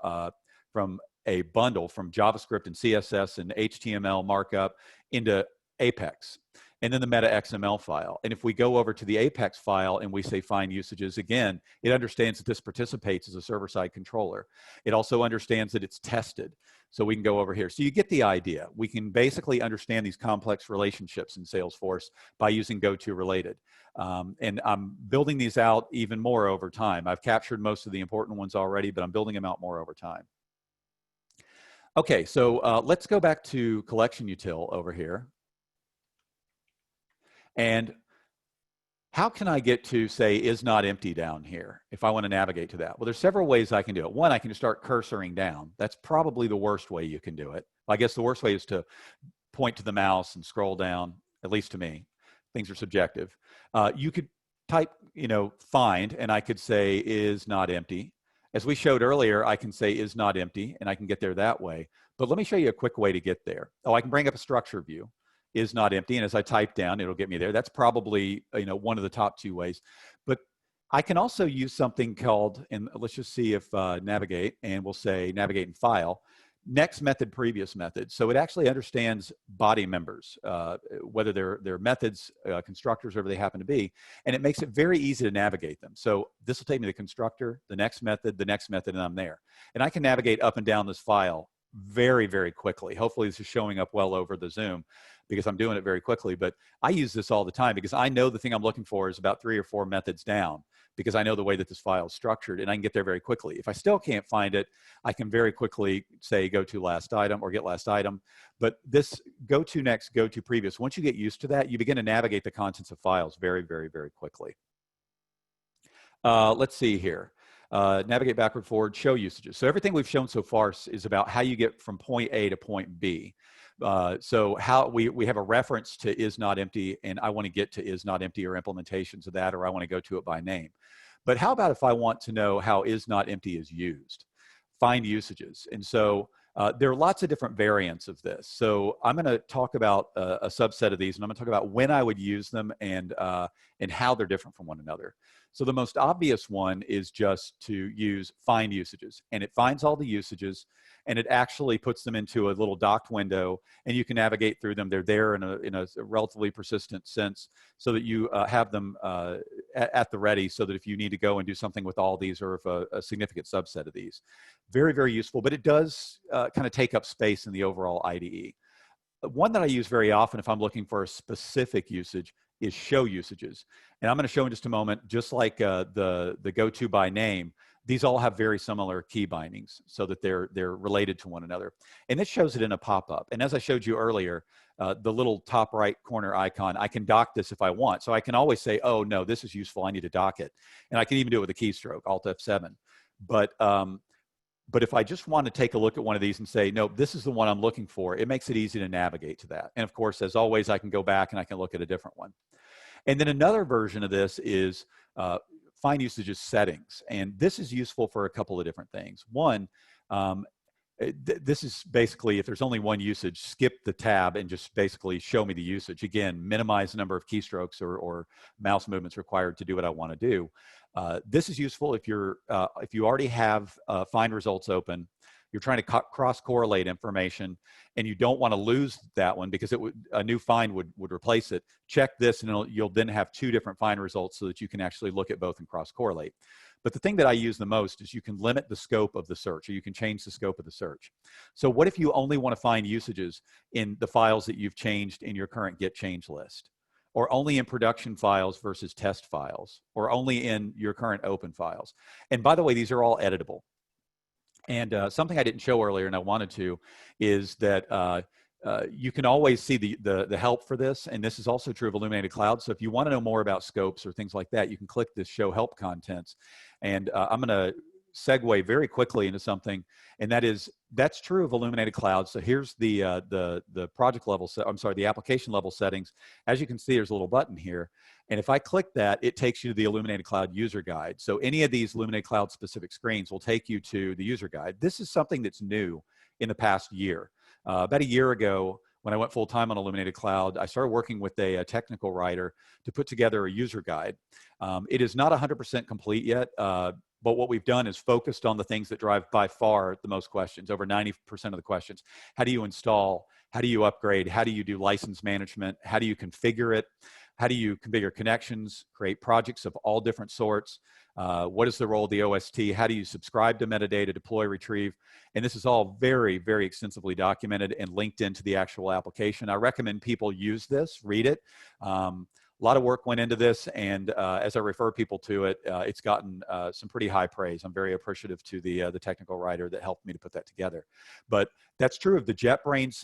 a bundle from JavaScript and CSS and HTML markup into Apex, and then the meta XML file. And if we go over to the Apex file and we say find usages, again, it understands that this participates as a server-side controller. It also understands that it's tested. So we can go over here. So you get the idea. We can basically understand these complex relationships in Salesforce by using GoToRelated. And I'm building these out even more over time. I've captured most of the important ones already, but I'm building them out more over time. Okay, so let's go back to collection util over here. And how can I get to, say, is not empty down here if I want to navigate to that? Well, there's several ways I can do it. One, I can just start cursoring down. That's probably the worst way you can do it. I guess the worst way is to point to the mouse and scroll down, at least to me. Things are subjective. You could type, find, and I could say is not empty. As we showed earlier, I can say is not empty, and I can get there that way. But let me show you a quick way to get there. Oh, I can bring up a structure view. Is not empty, and as I type down, it'll get me there. That's probably one of the top two ways. But I can also use something called, and let's just see if navigate, and we'll say navigate and file, next method, previous method. So it actually understands body members, whether they're methods, constructors, whatever they happen to be, and it makes it very easy to navigate them. So this will take me to the constructor, the next method, and I'm there. And I can navigate up and down this file very, very quickly. Hopefully this is showing up well over the Zoom, because I'm doing it very quickly, but I use this all the time because I know the thing I'm looking for is about 3 or 4 methods down, because I know the way that this file is structured, and I can get there very quickly. If I still can't find it, I can very quickly say go to last item or get last item. But this go to next, go to previous, once you get used to that, you begin to navigate the contents of files very, very, very quickly. Let's see here. Navigate backward, forward, show usages. So everything we've shown so far is about how you get from point A to point B. So how we have a reference to is not empty, and I want to get to is not empty or implementations of that, or I want to go to it by name. But how about if I want to know how is not empty is used? Find usages. And so there are lots of different variants of this. So I'm going to talk about a subset of these, and I'm going to talk about when I would use them and how they're different from one another. So the most obvious one is just to use find usages, and it finds all the usages, and it actually puts them into a little docked window, and you can navigate through them. They're there in a relatively persistent sense, so that you have them at the ready, so that if you need to go and do something with all these, or if a significant subset of these. Very, very useful, but it does kind of take up space in the overall IDE. One that I use very often if I'm looking for a specific usage is show usages. And I'm going to show in just a moment, just like the go-to by name, these all have very similar key bindings so that they're related to one another. And this shows it in a pop-up. And as I showed you earlier, the little top right corner icon, I can dock this if I want. So I can always say, oh no, this is useful, I need to dock it. And I can even do it with a keystroke, Alt F7. But if I just want to take a look at one of these and say, no, this is the one I'm looking for, it makes it easy to navigate to that. And of course, as always, I can go back and I can look at a different one. And then another version of this is find usages settings. And this is useful for a couple of different things. One, this is basically, if there's only one usage, skip the tab and just basically show me the usage. Again, minimize the number of keystrokes or mouse movements required to do what I want to do. This is useful if you already have find results open, you're trying to cross-correlate information, and you don't want to lose that one because a new find would replace it. Check this, and you'll then have 2 different find results so that you can actually look at both and cross-correlate. But the thing that I use the most is you can limit the scope of the search, or you can change the scope of the search. So what if you only want to find usages in the files that you've changed in your current git change list? Or only in production files versus test files, or only in your current open files. And by the way, these are all editable. And something I didn't show earlier and I wanted to is that you can always see the help for this, and this is also true of Illuminated Cloud. So if you want to know more about scopes or things like that, you can click this Show Help Contents. And I'm going to segue very quickly into something, and that's true of Illuminated Cloud. So here's the project level, the application level settings. As you can see, there's a little button here, and if I click that, it takes you to the Illuminated Cloud user guide. So any of these Illuminated Cloud specific screens will take you to the user guide. This is something that's new in the past year. About a year ago, when I went full-time on Illuminated Cloud, I started working with a technical writer to put together a user guide. It is not 100% complete yet, but what we've done is focused on the things that drive by far the most questions, over 90% of the questions. How do you install? How do you upgrade? How do you do license management? How do you configure it? How do you configure connections, create projects of all different sorts? What is the role of the OST? How do you subscribe to metadata, deploy, retrieve? And this is all very, very extensively documented and linked into the actual application. I recommend people use this, read it. A lot of work went into this, and as I refer people to it, it's gotten some pretty high praise. I'm very appreciative to the technical writer that helped me to put that together. But that's true of the JetBrains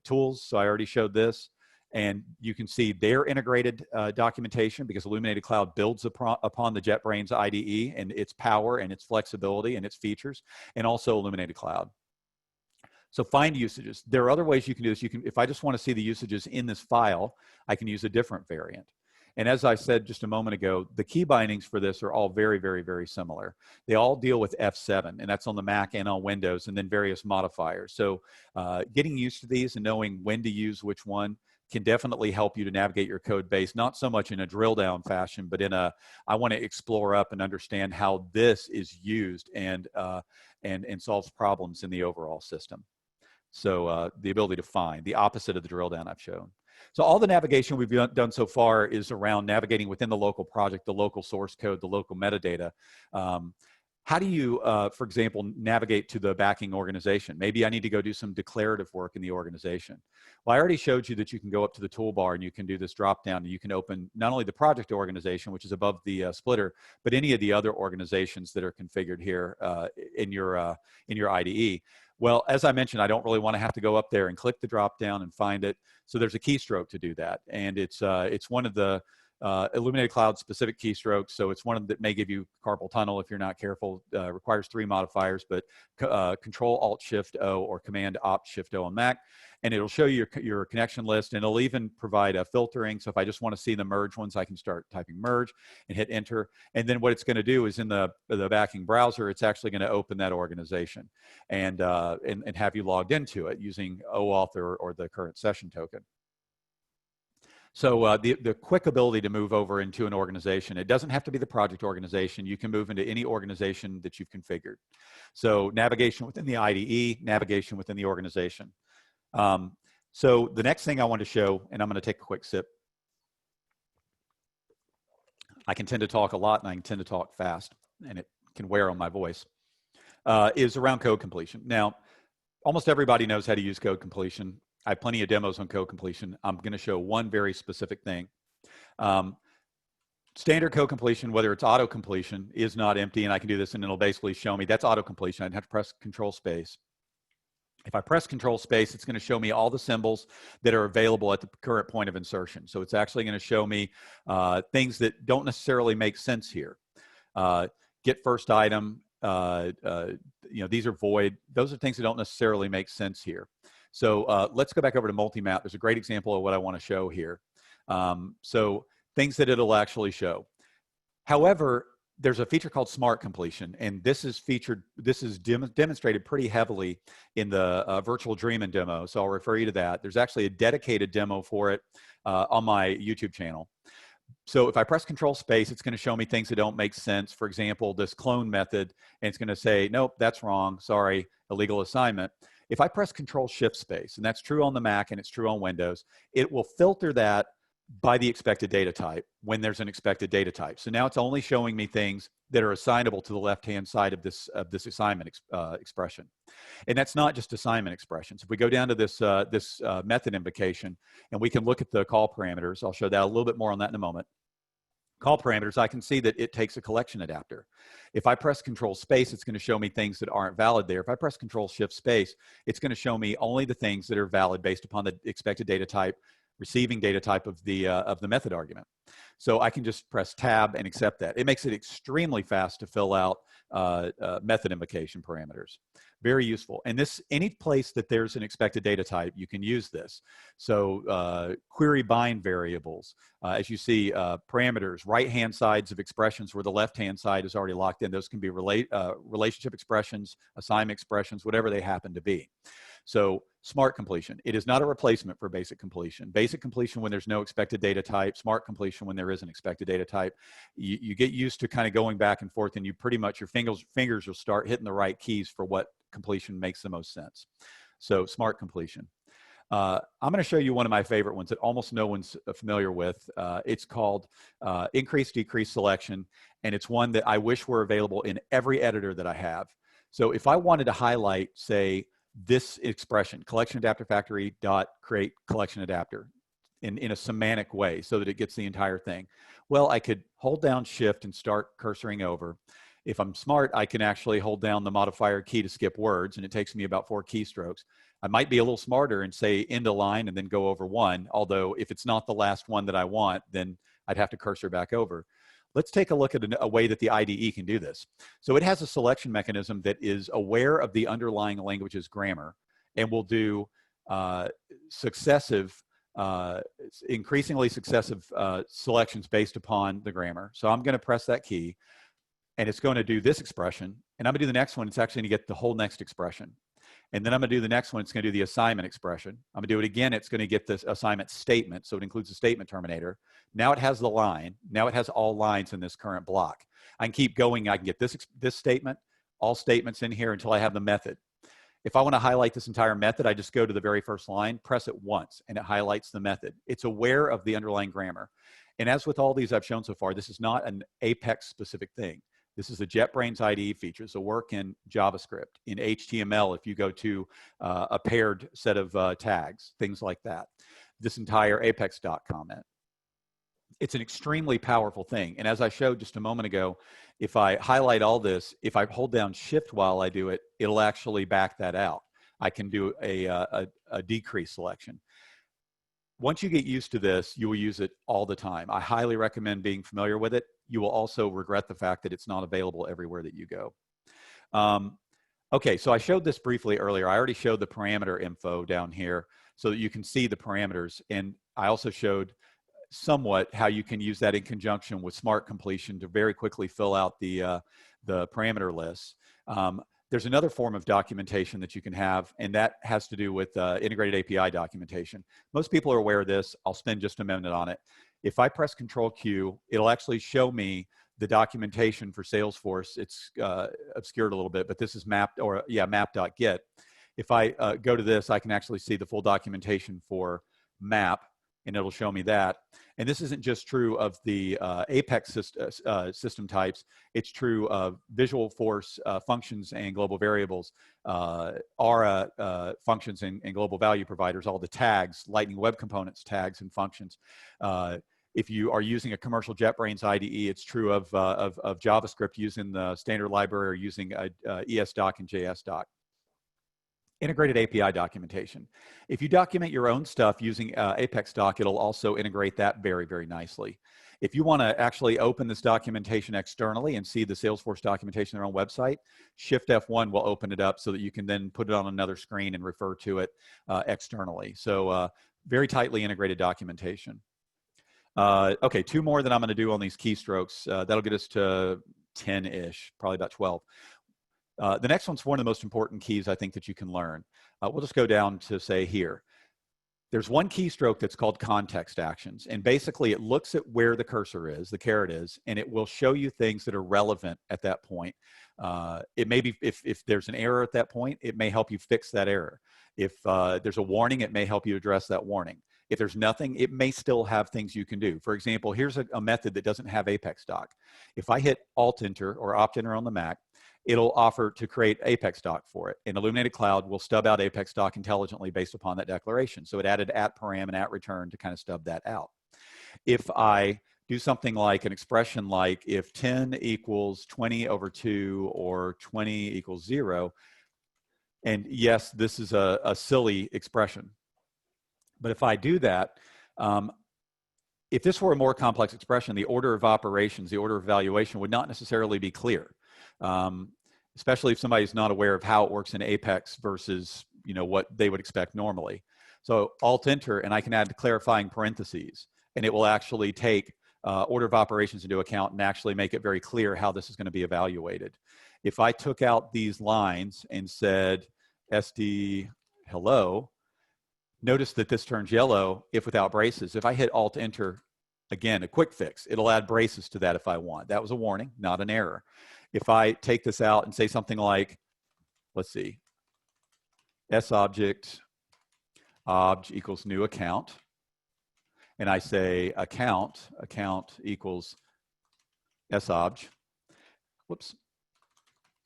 tools, so I already showed this. And you can see their integrated documentation, because Illuminated Cloud builds upon the JetBrains IDE and its power and its flexibility and its features, and also Illuminated Cloud. So find usages. There are other ways you can do this. If I just want to see the usages in this file, I can use a different variant. And as I said just a moment ago, the key bindings for this are all very, very, very similar. They all deal with F7, and that's on the Mac and on Windows, and then various modifiers. So getting used to these and knowing when to use which one can definitely help you to navigate your code base, not so much in a drill down fashion, but in a, I want to explore up and understand how this is used and solves problems in the overall system. So the ability to find, the opposite of the drill down I've shown. So all the navigation we've done so far is around navigating within the local project, the local source code, the local metadata. How do you, for example, navigate to the backing organization? Maybe I need to go do some declarative work in the organization. Well, I already showed you that you can go up to the toolbar and you can do this drop down, and you can open not only the project organization, which is above the splitter, but any of the other organizations that are configured here in your IDE. Well, as I mentioned, I don't really want to have to go up there and click the drop down and find it. So there's a keystroke to do that, and it's one of the Illuminated Cloud specific keystrokes. So it's one of that may give you carpal tunnel if you're not careful. Requires 3 modifiers, but Control Alt Shift O or Command Opt Shift O on Mac, and it'll show you your connection list, and it'll even provide a filtering. So if I just want to see the merge ones, I can start typing merge and hit enter. And then what it's going to do is in the backing browser, it's actually going to open that organization and have you logged into it using OAuth or the current session token. So the quick ability to move over into an organization, it doesn't have to be the project organization. You can move into any organization that you've configured. So navigation within the IDE, navigation within the organization. So the next thing I want to show, and I'm going to take a quick sip. I can tend to talk a lot, and I can tend to talk fast, and it can wear on my voice, is around code completion. Now, almost everybody knows how to use code completion. I have plenty of demos on code completion. I'm going to show one very specific thing. Standard code completion, whether it's auto completion, is not empty, and I can do this, and it'll basically show me that's auto completion. I'd have to press Control Space. If I press Control Space, it's going to show me all the symbols that are available at the current point of insertion. So it's actually going to show me things that don't necessarily make sense here. Get first item, these are void. Those are things that don't necessarily make sense here. So let's go back over to multi-map. There's a great example of what I want to show here. So things that it'll actually show. However, there's a feature called Smart Completion, and this is demonstrated pretty heavily in the Virtual Dreamin' demo, so I'll refer you to that. There's actually a dedicated demo for it on my YouTube channel. So if I press Control Space, it's going to show me things that don't make sense. For example, this clone method, and it's going to say, nope, that's wrong, sorry, illegal assignment. If I press Control Shift Space, and that's true on the Mac and it's true on Windows, it will filter that by the expected data type when there's an expected data type. So now it's only showing me things that are assignable to the left-hand side of this assignment expression. And that's not just assignment expressions. If we go down to this method invocation, and we can look at the call parameters, I'll show that a little bit more on that in a moment. call parameters, I can see that it takes a collection adapter. If I press Control Space, it's going to show me things that aren't valid there. If I press Control Shift Space, it's going to show me only the things that are valid based upon the expected data type, receiving data type of the method argument. So I can just press Tab and accept that. It makes it extremely fast to fill out method invocation parameters. Very useful. And this, any place that there's an expected data type, you can use this. So query bind variables, as you see, parameters, right-hand sides of expressions where the left-hand side is already locked in. Those can be relationship expressions, assignment expressions, whatever they happen to be. So smart completion, it is not a replacement for basic completion. Basic completion when there's no expected data type, smart completion when there is an expected data type. You get used to kind of going back and forth, and you pretty much, your fingers will start hitting the right keys for what completion makes the most sense. So smart completion. I'm going to show you one of my favorite ones that almost no one's familiar with. It's called increase decrease selection, and it's one that I wish were available in every editor that I have. So if I wanted to highlight, say, this expression, collection adapter factory dot create collection adapter, in a semantic way so that it gets the entire thing. Well, I could hold down Shift and start cursoring over. If I'm smart, I can actually hold down the modifier key to skip words, and it takes me about 4 keystrokes. I might be a little smarter and say end a line and then go over one, although if it's not the last one that I want, then I'd have to cursor back over. Let's take a look at a way that the IDE can do this. So it has a selection mechanism that is aware of the underlying language's grammar and will do increasingly successive selections based upon the grammar. So I'm going to press that key, and it's going to do this expression, and I'm going to do the next one. It's actually going to get the whole next expression. And then I'm going to do the next one. It's going to do the assignment expression. I'm going to do it again. It's going to get this assignment statement. So it includes the statement terminator. Now it has the line. Now it has all lines in this current block. I can keep going. I can get this statement, all statements in here until I have the method. If I want to highlight this entire method, I just go to the very first line, press it once, and it highlights the method. It's aware of the underlying grammar. And as with all these I've shown so far, this is not an Apex specific thing. This is the JetBrains IDE feature. So work in JavaScript, in HTML if you go to a paired set of tags, things like that. This entire Apex dot comment. It's an extremely powerful thing. And as I showed just a moment ago, if I highlight all this, if I hold down Shift while I do it, it'll actually back that out. I can do a decrease selection. Once you get used to this, you will use it all the time. I highly recommend being familiar with it. You will also regret the fact that it's not available everywhere that you go. Okay, so I showed this briefly earlier. I already showed the parameter info down here so that you can see the parameters. And I also showed somewhat how you can use that in conjunction with smart completion to very quickly fill out the parameter lists. There's another form of documentation that you can have, and that has to do with integrated API documentation. Most people are aware of this. I'll spend just a minute on it. If I press Control Q, it'll actually show me the documentation for Salesforce. It's obscured a little bit, but this is map.get. If I go to this, I can actually see the full documentation for map, and it'll show me that. And this isn't just true of the Apex system types. It's true of Visual Force functions and global variables, Aura functions and global value providers, all the tags, Lightning Web Components tags and functions. If you are using a commercial JetBrains IDE, it's true of JavaScript using the standard library or using ESDoc and JSDoc. Integrated API documentation. If you document your own stuff using Apex Doc, it'll also integrate that very, very nicely. If you want to actually open this documentation externally and see the Salesforce documentation on their own website, Shift F1 will open it up so that you can then put it on another screen and refer to it externally. So very tightly integrated documentation. Okay, 2 more that I'm going to do on these keystrokes. That'll get us to 10-ish, probably about 12. The next one's one of the most important keys I think that you can learn. We'll just go down to say here. There's one keystroke that's called context actions. And basically it looks at where the cursor is, the caret is, and it will show you things that are relevant at that point. It may be, if there's an error at that point, it may help you fix that error. If there's a warning, it may help you address that warning. If there's nothing, it may still have things you can do. For example, here's a method that doesn't have Apex Doc. If I hit Alt-Enter or Opt-Enter on the Mac, it'll offer to create Apex Doc for it. And Illuminated Cloud will stub out Apex Doc intelligently based upon that declaration. So it added @param and @return to kind of stub that out. If I do something like an expression like if 10 equals 20 over 2 or 20 equals 0. And yes, this is a silly expression. But if I do that, if this were a more complex expression, the order of operations, the order of evaluation would not necessarily be clear, especially if somebody's not aware of how it works in Apex versus what they would expect normally. So Alt-Enter, and I can add clarifying parentheses, and it will actually take order of operations into account and actually make it very clear how this is going to be evaluated. If I took out these lines and said SD hello, notice that this turns yellow if without braces. If I hit Alt-Enter, again, a quick fix, it'll add braces to that if I want. That was a warning, not an error. If I take this out and say something like, let's see, SObject obj equals new account, and I say account equals SObj, whoops,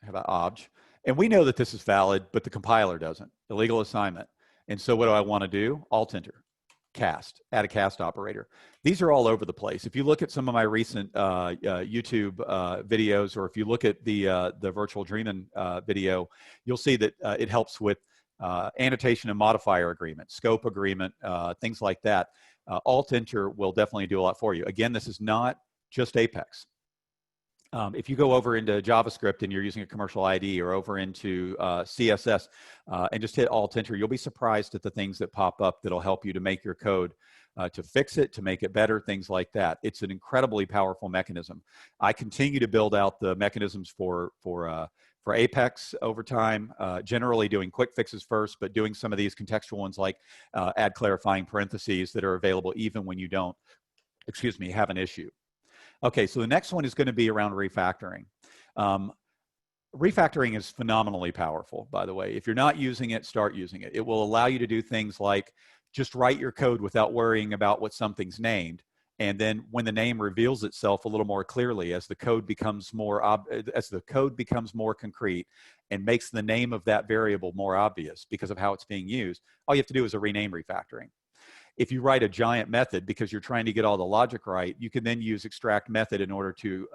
how about obj? And we know that this is valid, but the compiler doesn't, illegal assignment. And so what do I want to do? Alt-Enter, cast, add a cast operator. These are all over the place. If you look at some of my recent YouTube videos, or if you look at the Virtual Dreamin' video, you'll see that it helps with annotation and modifier agreement, scope agreement, things like that. Alt-Enter will definitely do a lot for you. Again, this is not just Apex. If you go over into JavaScript and you're using a commercial IDE, or over into CSS and just hit Alt-Enter, you'll be surprised at the things that pop up that'll help you to make your code, to fix it, to make it better, things like that. It's an incredibly powerful mechanism. I continue to build out the mechanisms for Apex over time, generally doing quick fixes first, but doing some of these contextual ones like add clarifying parentheses that are available even when you don't, have an issue. Okay, so the next one is going to be around refactoring. Refactoring is phenomenally powerful, by the way. If you're not using it, start using it. It will allow you to do things like just write your code without worrying about what something's named. And then when the name reveals itself a little more clearly, as the code becomes more concrete and makes the name of that variable more obvious because of how it's being used, all you have to do is a rename refactoring. If you write a giant method because you're trying to get all the logic right, you can then use extract method in order to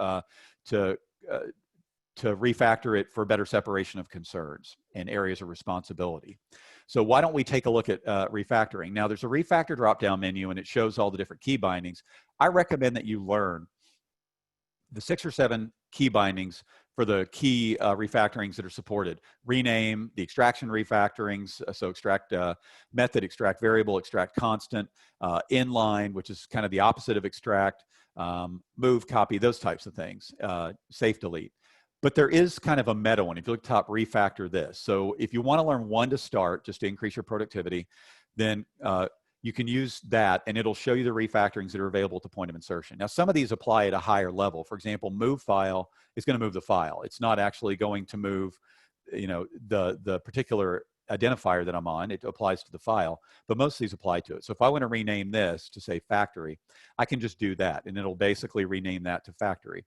refactor it for better separation of concerns and areas of responsibility. So why don't we take a look at refactoring? Now, there's a refactor drop-down menu, and it shows all the different key bindings. I recommend that you learn the 6 or 7 key bindings for the key refactorings that are supported. Rename, the extraction refactorings, so extract method, extract variable, extract constant, inline, which is kind of the opposite of extract, move, copy, those types of things, safe delete. But there is kind of a meta one. If you look top, refactor this. So if you want to learn one to start, just to increase your productivity, then you can use that, and it'll show you the refactorings that are available at the point of insertion. Now, some of these apply at a higher level. For example, move file is going to move the file. It's not actually going to move, the particular identifier that I'm on. It applies to the file, but most of these apply to it. So if I want to rename this to say factory, I can just do that, and it'll basically rename that to factory.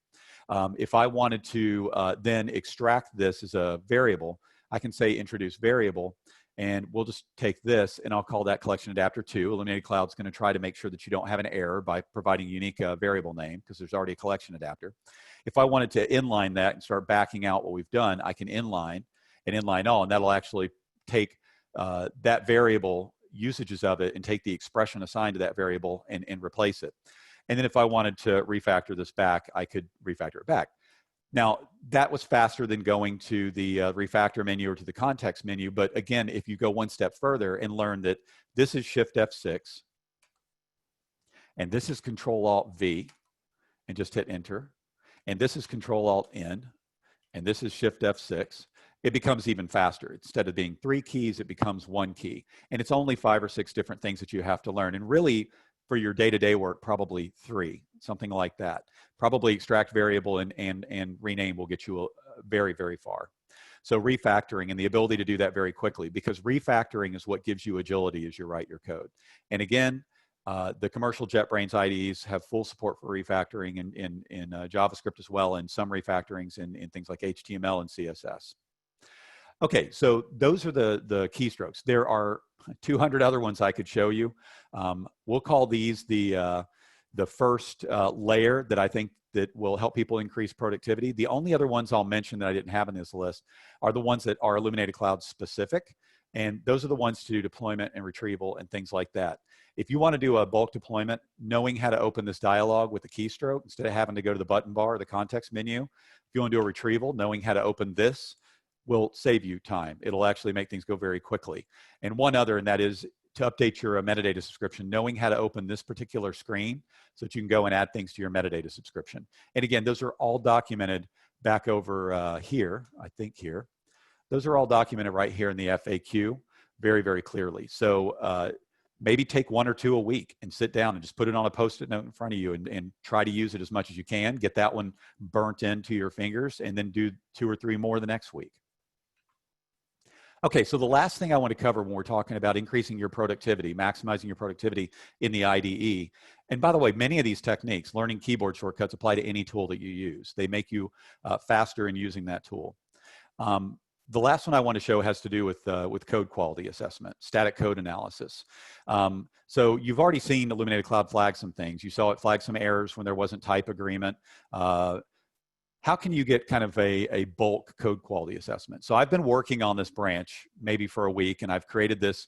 If I wanted to then extract this as a variable, I can say introduce variable, and we'll just take this, and I'll call that collection adapter 2. Illuminated Cloud is going to try to make sure that you don't have an error by providing a unique variable name, because there's already a collection adapter. If I wanted to inline that and start backing out what we've done, I can inline and inline all, and that'll actually take that variable usages of it and take the expression assigned to that variable and replace it. And then if I wanted to refactor this back, I could refactor it back. Now, that was faster than going to the refactor menu or to the context menu. But again, if you go one step further and learn that this is Shift F6, and this is Control Alt V, and just hit Enter, and this is Control Alt N, and this is Shift F6, it becomes even faster. Instead of being 3 keys, it becomes 1 key. And it's only 5 or 6 different things that you have to learn. And really, for your day-to-day work, probably 3, something like that. Probably extract variable and rename will get you very, very far. So refactoring and the ability to do that very quickly, because refactoring is what gives you agility as you write your code. And again, the commercial JetBrains IDEs have full support for refactoring in JavaScript as well, and some refactorings in things like HTML and CSS. Okay, so those are the keystrokes. There are 200 other ones I could show you. We'll call these the the first layer that I think that will help people increase productivity. The only other ones I'll mention that I didn't have in this list are the ones that are Illuminated Cloud specific. And those are the ones to do deployment and retrieval and things like that. If you want to do a bulk deployment, knowing how to open this dialog with the keystroke instead of having to go to the button bar or the context menu, if you want to do a retrieval, knowing how to open this will save you time. It'll actually make things go very quickly. And one other, and that is to update your metadata subscription, knowing how to open this particular screen so that you can go and add things to your metadata subscription. And again, those are all documented back over here, I think here. Those are all documented right here in the FAQ very, very clearly. So maybe take 1 or 2 a week and sit down and just put it on a Post-it note in front of you and try to use it as much as you can. Get that one burnt into your fingers and then do 2 or 3 more the next week. Okay, so the last thing I want to cover when we're talking about increasing your productivity, maximizing your productivity in the IDE, and by the way, many of these techniques, learning keyboard shortcuts, apply to any tool that you use. They make you faster in using that tool. The last one I want to show has to do with code quality assessment, static code analysis. So you've already seen Illuminated Cloud flag some things. You saw it flag some errors when there wasn't type agreement. How can you get kind of a bulk code quality assessment? So I've been working on this branch maybe for a week, and I've created this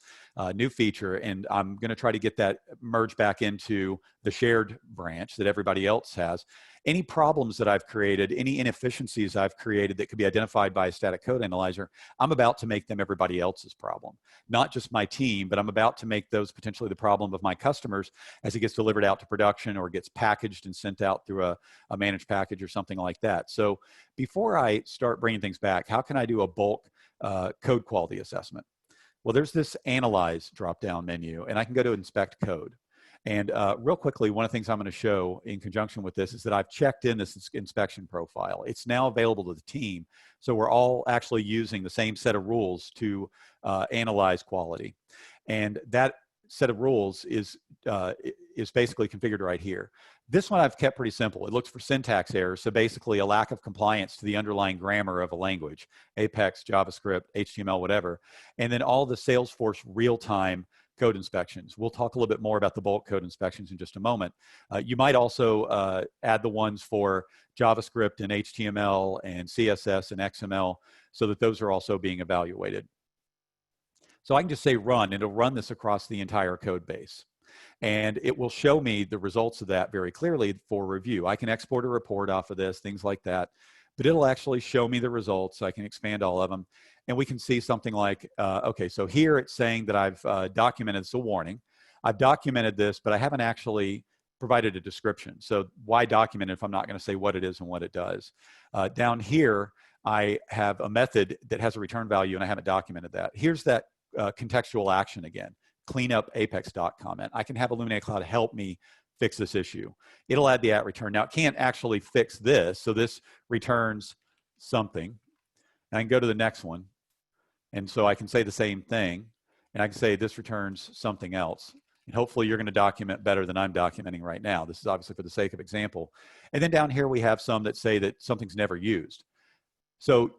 new feature, and I'm going to try to get that merged back into the shared branch that everybody else has. Any problems that I've created, any inefficiencies I've created that could be identified by a static code analyzer, I'm about to make them everybody else's problem. Not just my team, but I'm about to make those potentially the problem of my customers as it gets delivered out to production or gets packaged and sent out through a managed package or something like that. So before I start bringing things back, how can I do a bulk code quality assessment? Well, there's this Analyze drop-down menu, and I can go to Inspect Code. And real quickly, one of the things I'm going to show in conjunction with this is that I've checked in this inspection profile. It's now available to the team, so we're all actually using the same set of rules to analyze quality. And that set of rules is basically configured right here. This one I've kept pretty simple. It looks for syntax errors, so basically a lack of compliance to the underlying grammar of a language, Apex, JavaScript, HTML, whatever, and then all the Salesforce real-time code inspections. We'll talk a little bit more about the bulk code inspections in just a moment. You might also add the ones for JavaScript and HTML and CSS and XML so that those are also being evaluated. So I can just say run, and it'll run this across the entire code base. And it will show me the results of that very clearly for review. I can export a report off of this, things like that, but it'll actually show me the results. I can expand all of them. And we can see something like, okay, so here it's saying that I've documented, it's a warning. I've documented this, but I haven't actually provided a description. So why document it if I'm not going to say what it is and what it does? Down here, I have a method that has a return value, and I haven't documented that. Here's that contextual action again. Clean up Apex dot comment. I can have Illuminated Cloud help me fix this issue. It'll add the @return. Now, it can't actually fix this, so this returns something. And I can go to the next one. And so I can say the same thing, and I can say this returns something else. And hopefully you're going to document better than I'm documenting right now. This is obviously for the sake of example. And then down here we have some that say that something's never used. So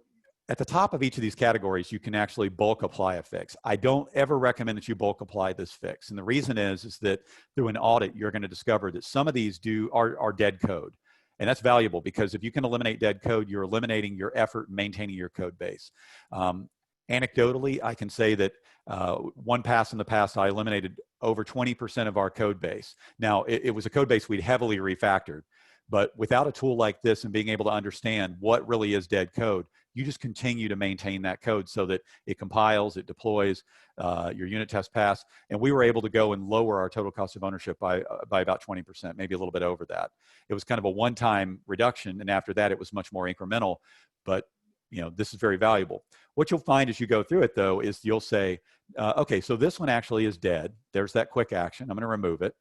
at the top of each of these categories, you can actually bulk apply a fix. I don't ever recommend that you bulk apply this fix. And the reason is that through an audit, you're going to discover that some of these are dead code. And that's valuable because if you can eliminate dead code, you're eliminating your effort in maintaining your code base. Anecdotally, I can say that one pass in the past, I eliminated over 20% of our code base. Now, it was a code base we'd heavily refactored, but without a tool like this and being able to understand what really is dead code, you just continue to maintain that code so that it compiles, it deploys, your unit test pass, and we were able to go and lower our total cost of ownership by about 20%, maybe a little bit over that. It was kind of a one-time reduction, and after that, it was much more incremental, but this is very valuable. What you'll find as you go through it, though, is you'll say, okay, so this one actually is dead. There's that quick action. I'm going to remove it.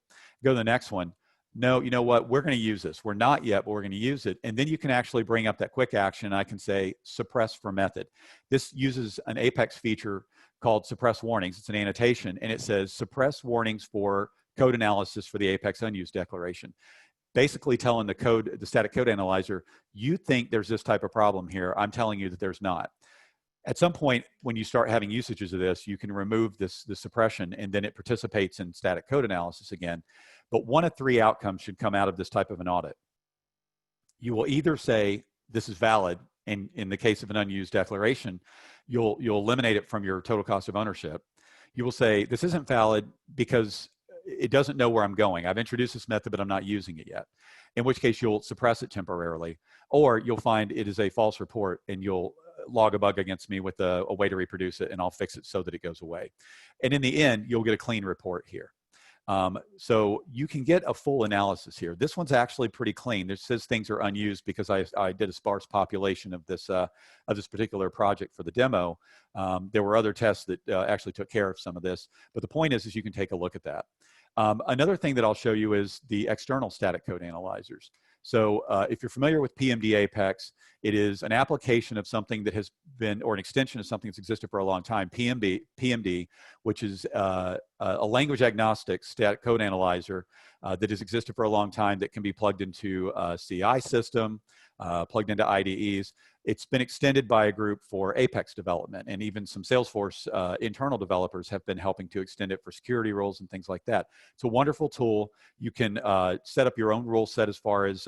Go to the next one. No, you know what? We're going to use this. We're not yet, but we're going to use it. And then you can actually bring up that quick action. I can say suppress for method. This uses an Apex feature called suppress warnings. It's an annotation, and it says suppress warnings for code analysis for the Apex unused declaration. Basically telling the static code analyzer, you think there's this type of problem here. I'm telling you that there's not. At some point, when you start having usages of this, you can remove this suppression, and then it participates in static code analysis again. But one of three outcomes should come out of this type of an audit. You will either say this is valid, and in the case of an unused declaration, you'll eliminate it from your total cost of ownership. You will say this isn't valid because it doesn't know where I'm going. I've introduced this method, but I'm not using it yet, in which case you'll suppress it temporarily, or you'll find it is a false report and you'll log a bug against me with a way to reproduce it, and I'll fix it so that it goes away. And in the end, you'll get a clean report here. So you can get a full analysis here. This one's actually pretty clean. It says things are unused because I did a sparse population of this particular project for the demo. There were other tests that actually took care of some of this, but the point is you can take a look at that. Another thing that I'll show you is the external static code analyzers. So if you're familiar with PMD Apex, it is an application of something that has been, or an extension of something that's existed for a long time, PMD, which is a language agnostic static code analyzer that has existed for a long time that can be plugged into a CI system, plugged into IDEs. It's been extended by a group for Apex development, and even some Salesforce internal developers have been helping to extend it for security rules and things like that. It's a wonderful tool. You can set up your own rule set as far as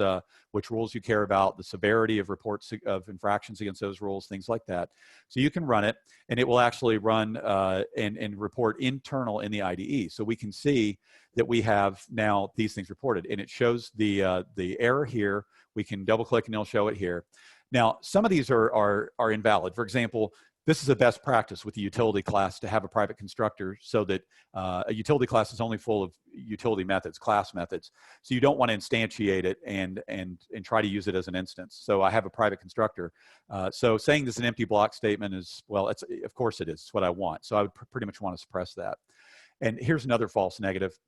which rules you care about, the severity of reports of infractions against those rules, things like that. So you can run it, and it will actually run and report internal in the IDE. So we can see that we have now these things reported, and it shows the error here. We can double click and it'll show it here. Now, some of these are invalid. For example, this is a best practice with the utility class to have a private constructor so that a utility class is only full of utility methods, class methods. So you don't want to instantiate it and try to use it as an instance. So I have a private constructor. So saying this is an empty block statement is, well, of course it is. It's what I want. So I would pretty much want to suppress that. And here's another false negative.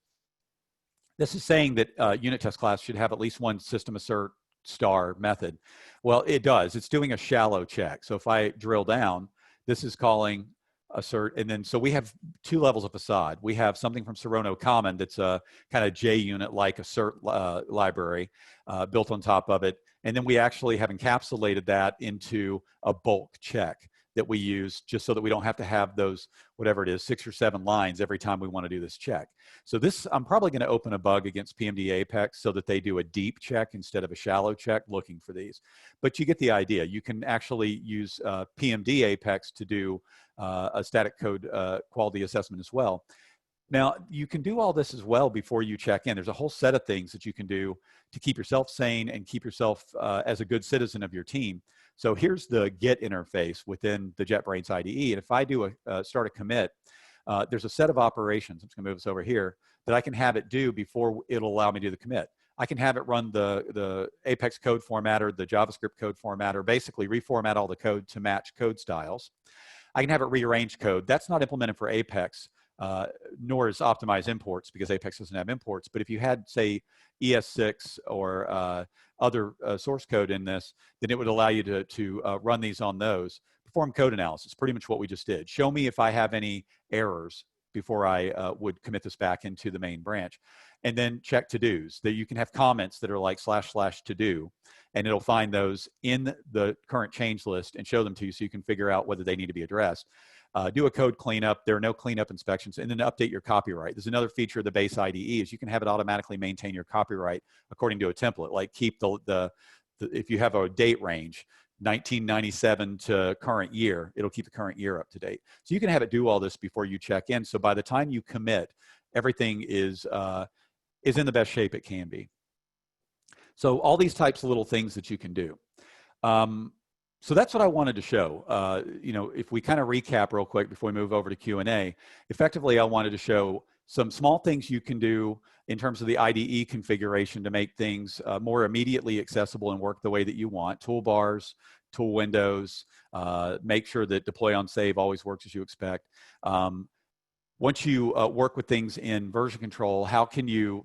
This is saying that unit test class should have at least one system assert star method. Well, it does. It's doing a shallow check. So if I drill down, this is calling assert, and then so we have two levels of facade. We have something from Serono Common that's a kind of JUnit like assert library built on top of it, and then we actually have encapsulated that into a bulk check that we use just so that we don't have to have those, whatever it is, 6 or 7 lines every time we want to do this check. So this, I'm probably going to open a bug against PMD Apex so that they do a deep check instead of a shallow check looking for these. But you get the idea. You can actually use PMD Apex to do a static code quality assessment as well. Now, you can do all this as well before you check in. There's a whole set of things that you can do to keep yourself sane and keep yourself as a good citizen of your team. So here's the Git interface within the JetBrains IDE. And if I do start a commit, there's a set of operations, I'm just gonna move this over here, that I can have it do before it'll allow me to do the commit. I can have it run the Apex code formatter, the JavaScript code formatter, basically reformat all the code to match code styles. I can have it rearrange code. That's not implemented for Apex, nor is optimize imports because Apex doesn't have imports. But if you had, say, ES6 or other source code in this, then it would allow you to run these on those. Perform code analysis, pretty much what we just did. Show me if I have any errors before I would commit this back into the main branch. And then check to-dos. That you can have comments that are like / to-do, and it'll find those in the current change list and show them to you so you can figure out whether they need to be addressed. Do a code cleanup. There are no cleanup inspections, and then update your copyright. There's another feature of the base IDE is you can have it automatically maintain your copyright according to a template, like keep if you have a date range, 1997 to current year, it'll keep the current year up to date. So you can have it do all this before you check in. So by the time you commit, everything is in the best shape it can be. So all these types of little things that you can do. So that's what I wanted to show. You know, if we kind of recap real quick before we move over to Q&A, effectively I wanted to show some small things you can do in terms of the IDE configuration to make things more immediately accessible and work the way that you want. Toolbars, tool windows, make sure that deploy on save always works as you expect. Once you work with things in version control, how can you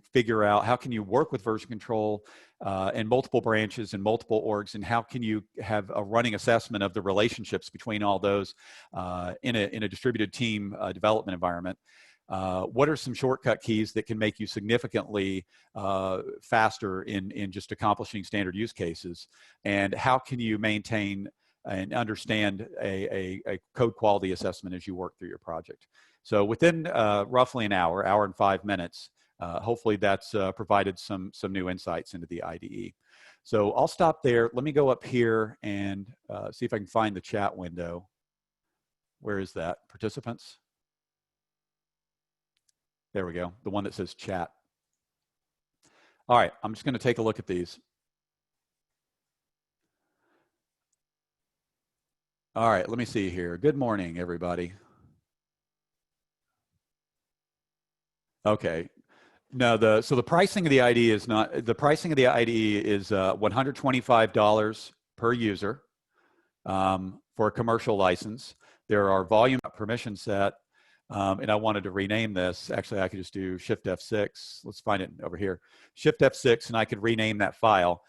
work with version control in multiple branches and multiple orgs, and how can you have a running assessment of the relationships between all those in a distributed team development environment? What are some shortcut keys that can make you significantly faster in just accomplishing standard use cases? And how can you maintain and understand a code quality assessment as you work through your project? So within roughly an hour and 5 minutes, hopefully that's provided some new insights into the IDE. So I'll stop there. Let me go up here and see if I can find the chat window. Where is that? Participants? There we go, the one that says chat. All right, I'm just going to take a look at these. All right, let me see here. Good morning, everybody. Okay. No, so the pricing of the IDE is not, the pricing of the IDE is $125 per user for a commercial license. There are volume permission set, and I wanted to rename this. Actually, I could just do Shift F6. Let's find it over here. Shift F6, and I could rename that file.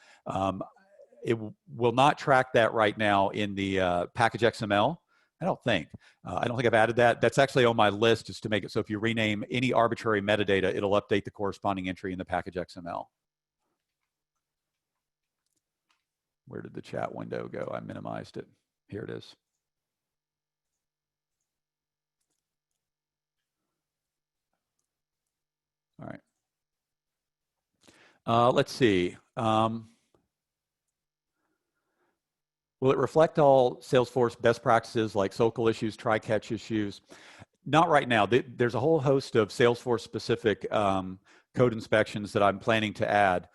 It will not track that right now in the package XML. I don't think I've added that. That's actually on my list, just to make it so if you rename any arbitrary metadata, it'll update the corresponding entry in the package XML. Where did the chat window go? I minimized it. Here it is. All right. Let's see. Will it reflect all Salesforce best practices like SOCL issues, try-catch issues? Not right now. There's a whole host of Salesforce-specific code inspections that I'm planning to add.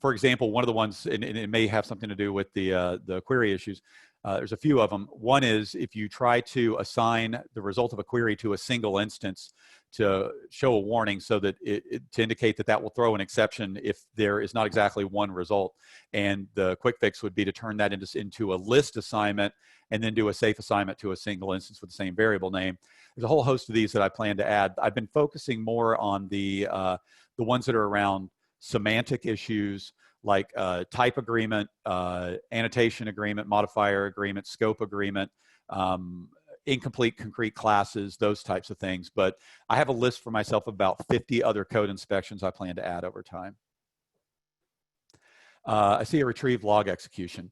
For example, one of the ones, and it may have something to do with the query issues, there's a few of them. One is if you try to assign the result of a query to a single instance to show a warning so that to indicate that that will throw an exception if there is not exactly one result. And the quick fix would be to turn that into a list assignment and then do a safe assignment to a single instance with the same variable name. There's a whole host of these that I plan to add. I've been focusing more on the ones that are around semantic issues like type agreement, annotation agreement, modifier agreement, scope agreement, incomplete concrete classes, those types of things. But I have a list for myself of about 50 other code inspections I plan to add over time. I see a retrieve log execution.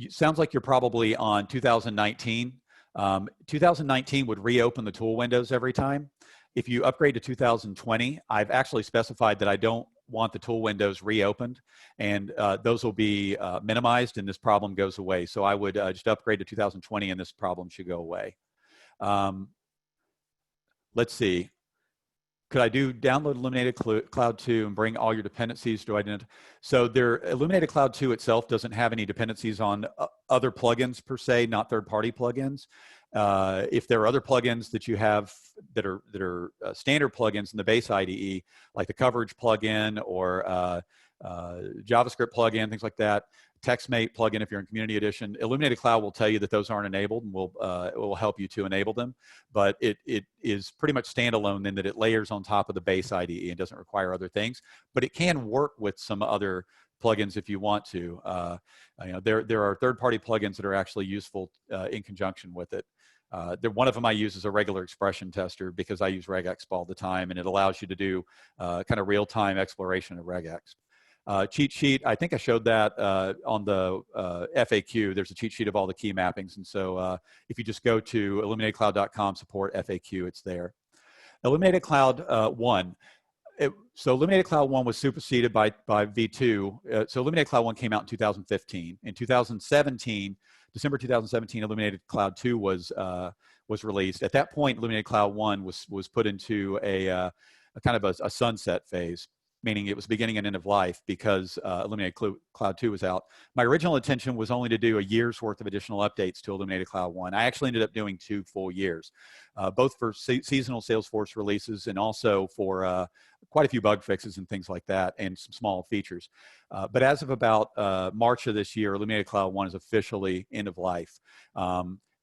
Sounds like you're probably on 2019. 2019 would reopen the tool windows every time. If you upgrade to 2020, I've actually specified that I don't want the tool windows reopened, and those will be minimized and this problem goes away. So I would just upgrade to 2020 and this problem should go away. Let's see. Could I download Illuminated Cloud 2 and bring all your dependencies to identify? So Illuminated Cloud 2 itself doesn't have any dependencies on other plugins per se, not third-party plugins. If there are other plugins that you have that are standard plugins in the base IDE, like the coverage plugin or JavaScript plugin, things like that, TextMate plugin if you're in Community Edition, Illuminated Cloud will tell you that those aren't enabled, and it will help you to enable them. But it is pretty much standalone in that it layers on top of the base IDE and doesn't require other things. But it can work with some other plugins if you want to. There are third-party plugins that are actually useful in conjunction with it. One of them I use is a regular expression tester because I use regexp all the time, and it allows you to do kind of real-time exploration of regexp. Cheat sheet, I think I showed that on the FAQ. There's a cheat sheet of all the key mappings. And so if you just go to illuminatedcloud.com support FAQ, it's there. Illuminated Cloud 1. So Illuminated Cloud 1 was superseded by V2. So Illuminated Cloud 1 came out in 2015. In 2017, December 2017, Illuminated Cloud 2 was released. At that point, Illuminated Cloud 1 was put into a kind of a sunset phase, meaning it was beginning and end of life because Illuminated Cloud 2 was out. My original intention was only to do a year's worth of additional updates to Illuminated Cloud 1. I actually ended up doing 2 full years, both for seasonal Salesforce releases and also for quite a few bug fixes and things like that and some small features. But as of about March of this year, Illuminated Cloud 1 is officially end of life.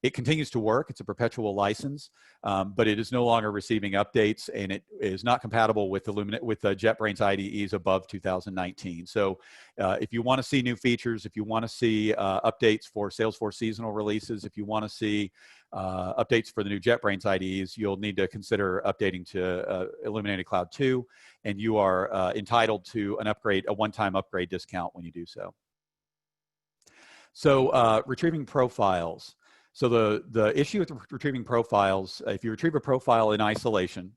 It continues to work. It's a perpetual license, but it is no longer receiving updates, and it is not compatible with JetBrains IDEs above 2019. So if you want to see new features, if you want to see updates for Salesforce seasonal releases, if you want to see updates for the new JetBrains IDEs, you'll need to consider updating to Illuminated Cloud 2, and you are entitled to a one-time upgrade discount when you do so. So retrieving profiles. So the issue with retrieving profiles, if you retrieve a profile in isolation,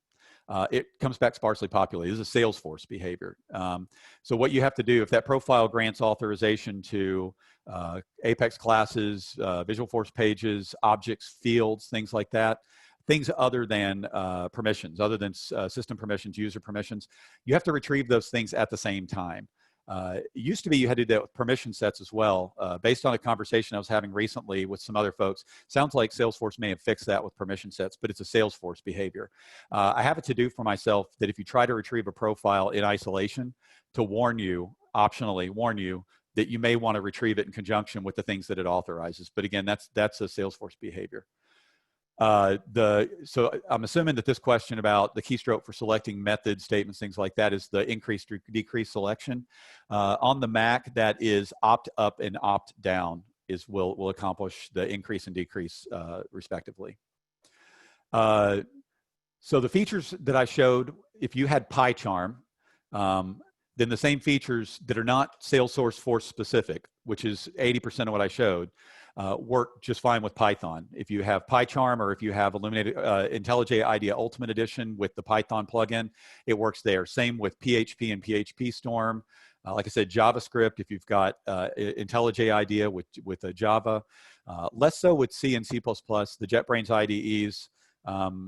it comes back sparsely populated. This is a Salesforce behavior. So what you have to do, if that profile grants authorization to Apex classes, Visualforce pages, objects, fields, things like that, things other than permissions, other than system permissions, user permissions, you have to retrieve those things at the same time. It used to be you had to do that with permission sets as well. Based on a conversation I was having recently with some other folks, sounds like Salesforce may have fixed that with permission sets, but it's a Salesforce behavior. I have a to-do for myself that if you try to retrieve a profile in isolation, to warn you, optionally warn you, that you may want to retrieve it in conjunction with the things that it authorizes. But again, that's a Salesforce behavior. So I'm assuming that this question about the keystroke for selecting methods, statements, things like that is the increase or decrease selection. On the Mac, that is opt up and opt down will accomplish the increase and decrease respectively. So the features that I showed, if you had PyCharm, then the same features that are not Salesforce specific, which is 80% of what I showed, work just fine with Python. If you have PyCharm or if you have Illuminated IntelliJ IDEA Ultimate Edition with the Python plugin, it works there. Same with PHP and PHP Storm. Like I said, JavaScript, if you've got IntelliJ IDEA with Java. Less so with C and C++, the JetBrains IDEs.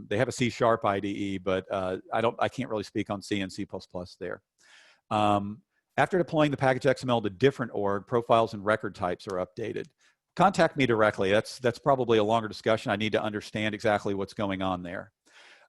They have a C# IDE, but I can't really speak on C and C++ there. After deploying the package XML to different org, profiles and record types are updated. Contact me directly. That's probably a longer discussion. I need to understand exactly what's going on there.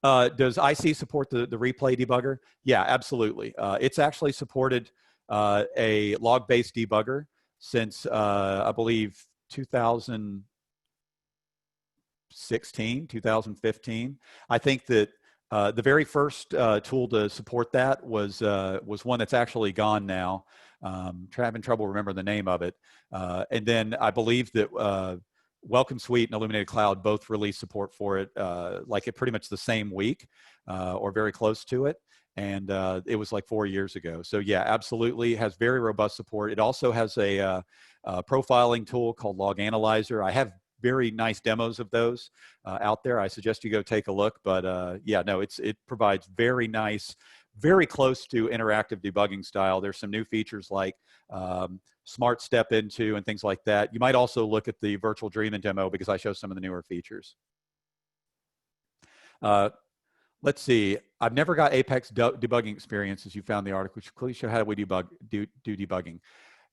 Does IC support the replay debugger? Yeah, absolutely. It's actually supported a log-based debugger since, I believe, 2016, 2015. I think that the very first tool to support that was one that's actually gone now. Having trouble remembering the name of it. And then I believe that Welcome Suite and Illuminated Cloud both released support for it, pretty much the same week or very close to it. And it was like 4 years ago. So yeah, absolutely, has very robust support. It also has a profiling tool called Log Analyzer. I have very nice demos of those out there. I suggest you go take a look. But yeah, no, it provides very nice, very close to interactive debugging style. There's some new features like smart step into and things like that. You might also look at the virtual dreaming demo because I show some of the newer features. Let's see. I've never got Apex debugging experience, as you found the article, which clearly show how do we do debugging.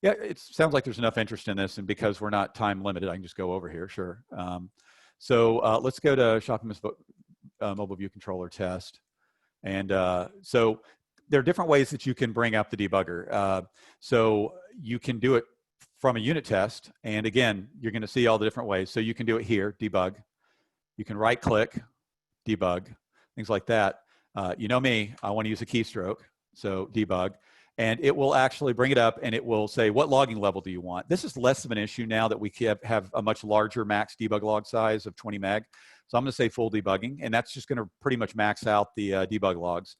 Yeah, it sounds like there's enough interest in this, and because we're not time limited, I can just go over here, sure. So let's go to Shopping Mobile View Controller test. And so there are different ways that you can bring up the debugger. So you can do it from a unit test. And again, you're going to see all the different ways. So you can do it here, debug. You can right click, debug, things like that. You know me, I want to use a keystroke. So debug. And it will actually bring it up and it will say, what logging level do you want? This is less of an issue now that we have a much larger max debug log size of 20 meg. So I'm going to say full debugging, and that's just going to pretty much max out the debug logs.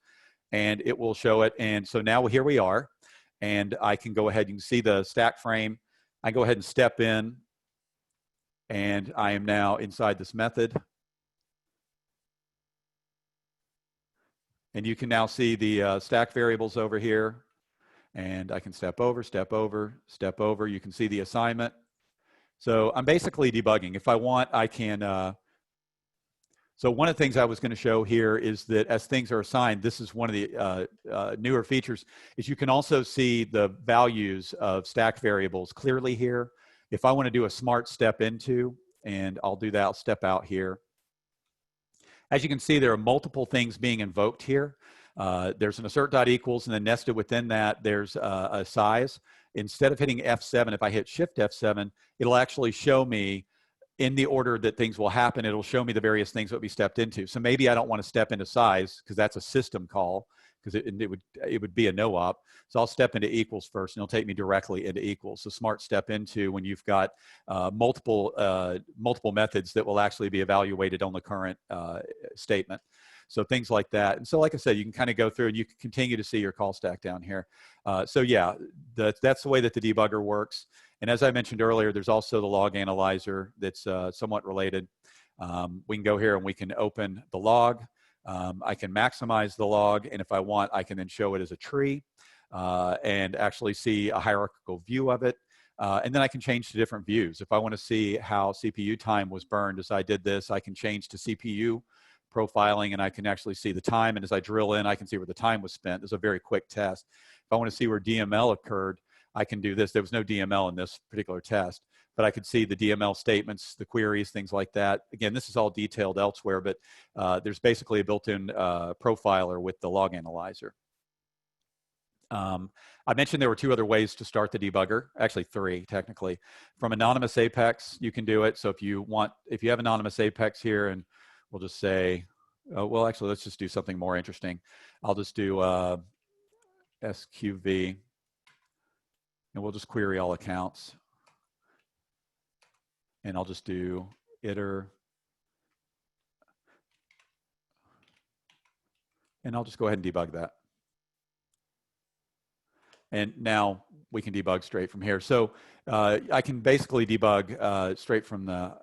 And it will show it. And so now here we are. And I can go ahead, you can see the stack frame. I go ahead and step in. And I am now inside this method. And you can now see the stack variables over here. And I can step over, step over, step over. You can see the assignment. So I'm basically debugging. If I want, I can. So one of the things I was going to show here is that as things are assigned, this is one of the newer features, is you can also see the values of stack variables clearly here. If I want to do a smart step into, and I'll do that, I'll step out here. As you can see, there are multiple things being invoked here. There's an assert.equals, and then nested within that, there's a size. Instead of hitting F7, if I hit Shift F7, it'll actually show me in the order that things will happen. It'll show me the various things that will be stepped into. So maybe I don't want to step into size because that's a system call, because it would be a no-op. So I'll step into equals first, and it'll take me directly into equals. So smart step into when you've got multiple methods that will actually be evaluated on the current statement. So things like that. And so like I said, you can kind of go through and you can continue to see your call stack down here. So yeah, that's the way that the debugger works. And as I mentioned earlier, there's also the log analyzer that's somewhat related. We can go here and we can open the log. I can maximize the log, and if I want, I can then show it as a tree and actually see a hierarchical view of it. And then I can change to different views. If I want to see how CPU time was burned as I did this, I can change to CPU profiling, and I can actually see the time. And as I drill in, I can see where the time was spent. This is a very quick test. If I want to see where DML occurred, I can do this. There was no DML in this particular test, but I could see the DML statements, the queries, things like that. Again, this is all detailed elsewhere, but there's basically a built-in profiler with the log analyzer. I mentioned there were 2 other ways to start the debugger, actually 3 technically. From anonymous Apex, you can do it. So if you have anonymous Apex here, and we'll just say, well, actually, let's just do something more interesting. I'll just do SQV, and we'll just query all accounts. And I'll just do iter, and I'll just go ahead and debug that. And now we can debug straight from here. So I can basically debug straight from the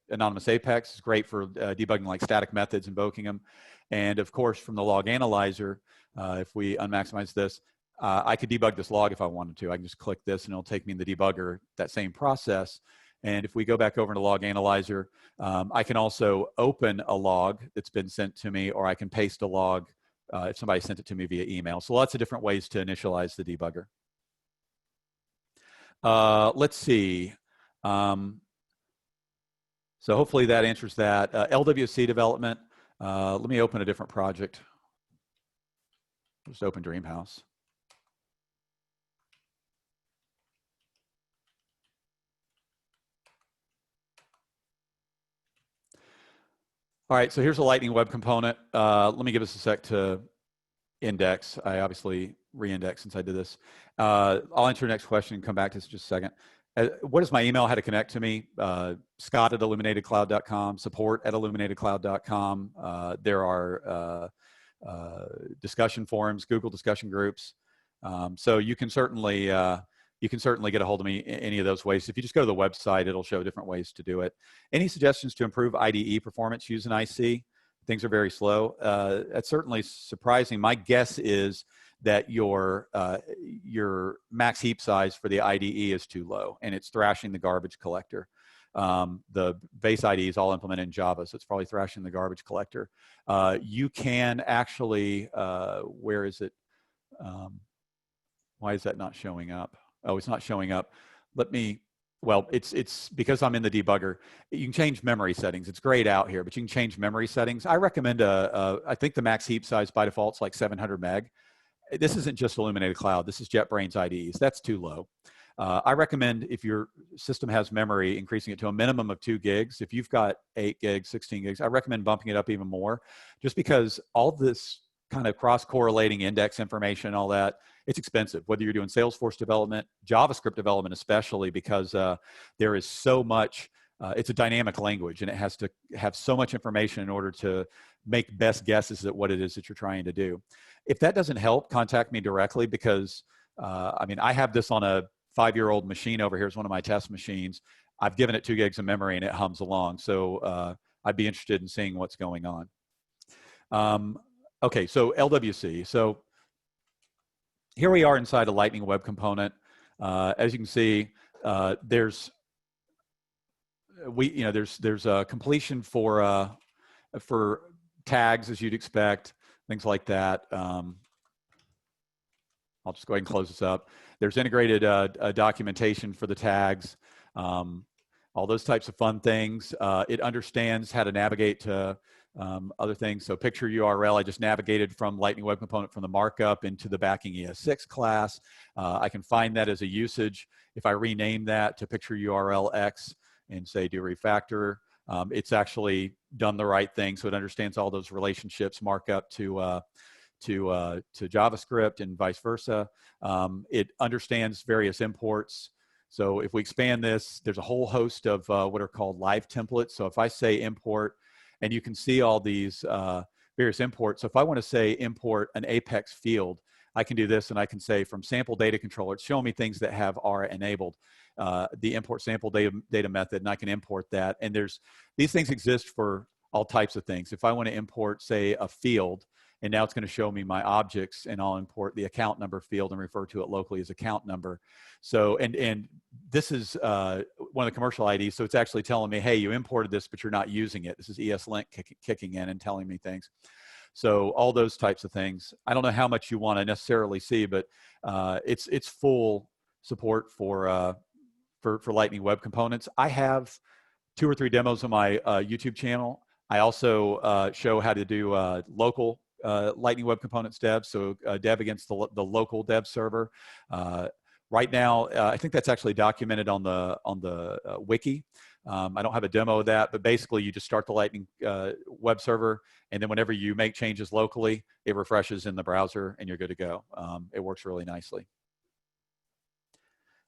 anonymous Apex. It's great for debugging like static methods, invoking them. And of course, from the log analyzer, if we unmaximize this, I could debug this log if I wanted to. I can just click this and it'll take me in the debugger, that same process. And if we go back over to log analyzer, I can also open a log that's been sent to me, or I can paste a log if somebody sent it to me via email. So lots of different ways to initialize the debugger. Let's see. So hopefully that answers that. LWC development. Let me open a different project. Just open Dreamhouse. All right, so here's a Lightning Web Component. Let me give us a sec to index. I obviously re-index since I did this. I'll answer your next question and come back to this in just a second. What is my email? How to connect to me? Scott@illuminatedcloud.com, support@illuminatedcloud.com. There are discussion forums, Google discussion groups. So you can certainly get a hold of me in any of those ways. If you just go to the website, it'll show different ways to do it. Any suggestions to improve IDE performance using IC? Things are very slow. That's certainly surprising. My guess is that your max heap size for the IDE is too low, and it's thrashing the garbage collector. The base IDE is all implemented in Java, so it's probably thrashing the garbage collector. You can actually, where is it? Why is that not showing up? Oh, it's not showing up. Well, it's because I'm in the debugger. You can change memory settings. It's grayed out here, but you can change memory settings. I recommend I think the max heap size by default is like 700 meg. This isn't just Illuminated Cloud. This is JetBrains IDEs. That's too low. I recommend if your system has memory, increasing it to a minimum of 2 gigs. If you've got 8 gigs, 16 gigs, I recommend bumping it up even more, just because all this kind of cross-correlating index information, all that, it's expensive, whether you're doing Salesforce development, JavaScript development especially, because there is so much, it's a dynamic language, and it has to have so much information in order to make best guesses at what it is that you're trying to do. If that doesn't help, contact me directly, because I mean, I have this on a 5-year-old machine over here. It's one of my test machines. I've given it 2 gigs of memory and it hums along. So I'd be interested in seeing what's going on. Okay, so LWC. So here we are inside a Lightning Web Component. As you can see, there's a completion for tags, as you'd expect, things like that. I'll just go ahead and close this up. There's integrated documentation for the tags, all those types of fun things. It understands how to navigate to other things. So picture URL, I just navigated from Lightning Web Component from the markup into the backing ES6 class. I can find that as a usage. If I rename that to picture URL X and say do refactor, it's actually done the right thing. So it understands all those relationships, markup to JavaScript and vice versa. It understands various imports. So if we expand this, there's a whole host of what are called live templates. So if I say import, and you can see all these various imports. So if I want to say import an Apex field, I can do this, and I can say from sample data controller, it's showing me things that have are enabled. The import sample data method, and I can import that. And these things exist for all types of things. If I want to import, say, a field, and now it's going to show me my objects, and I'll import the account number field and refer to it locally as account number. So, and this is one of the commercial IDs, so it's actually telling me, hey, you imported this, but you're not using it. This is ESLint kicking in and telling me things. So all those types of things. I don't know how much you want to necessarily see, but it's full support for Lightning Web Components. I have 2 or 3 demos on my YouTube channel. I also show how to do local Lightning Web Components dev, so dev against the local dev server. Right now, I think that's actually documented on the wiki. I don't have a demo of that, but basically you just start the Lightning web server, and then whenever you make changes locally, it refreshes in the browser, and you're good to go. It works really nicely.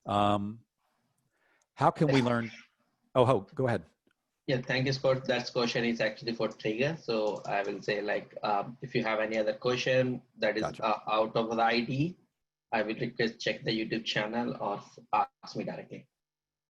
How can we learn? Oh, go ahead. Yeah, thank you, Scott. That question is actually for Trigger. So I will say, like, if you have any other question that is out of the IDE, I will request check the YouTube channel or ask me directly.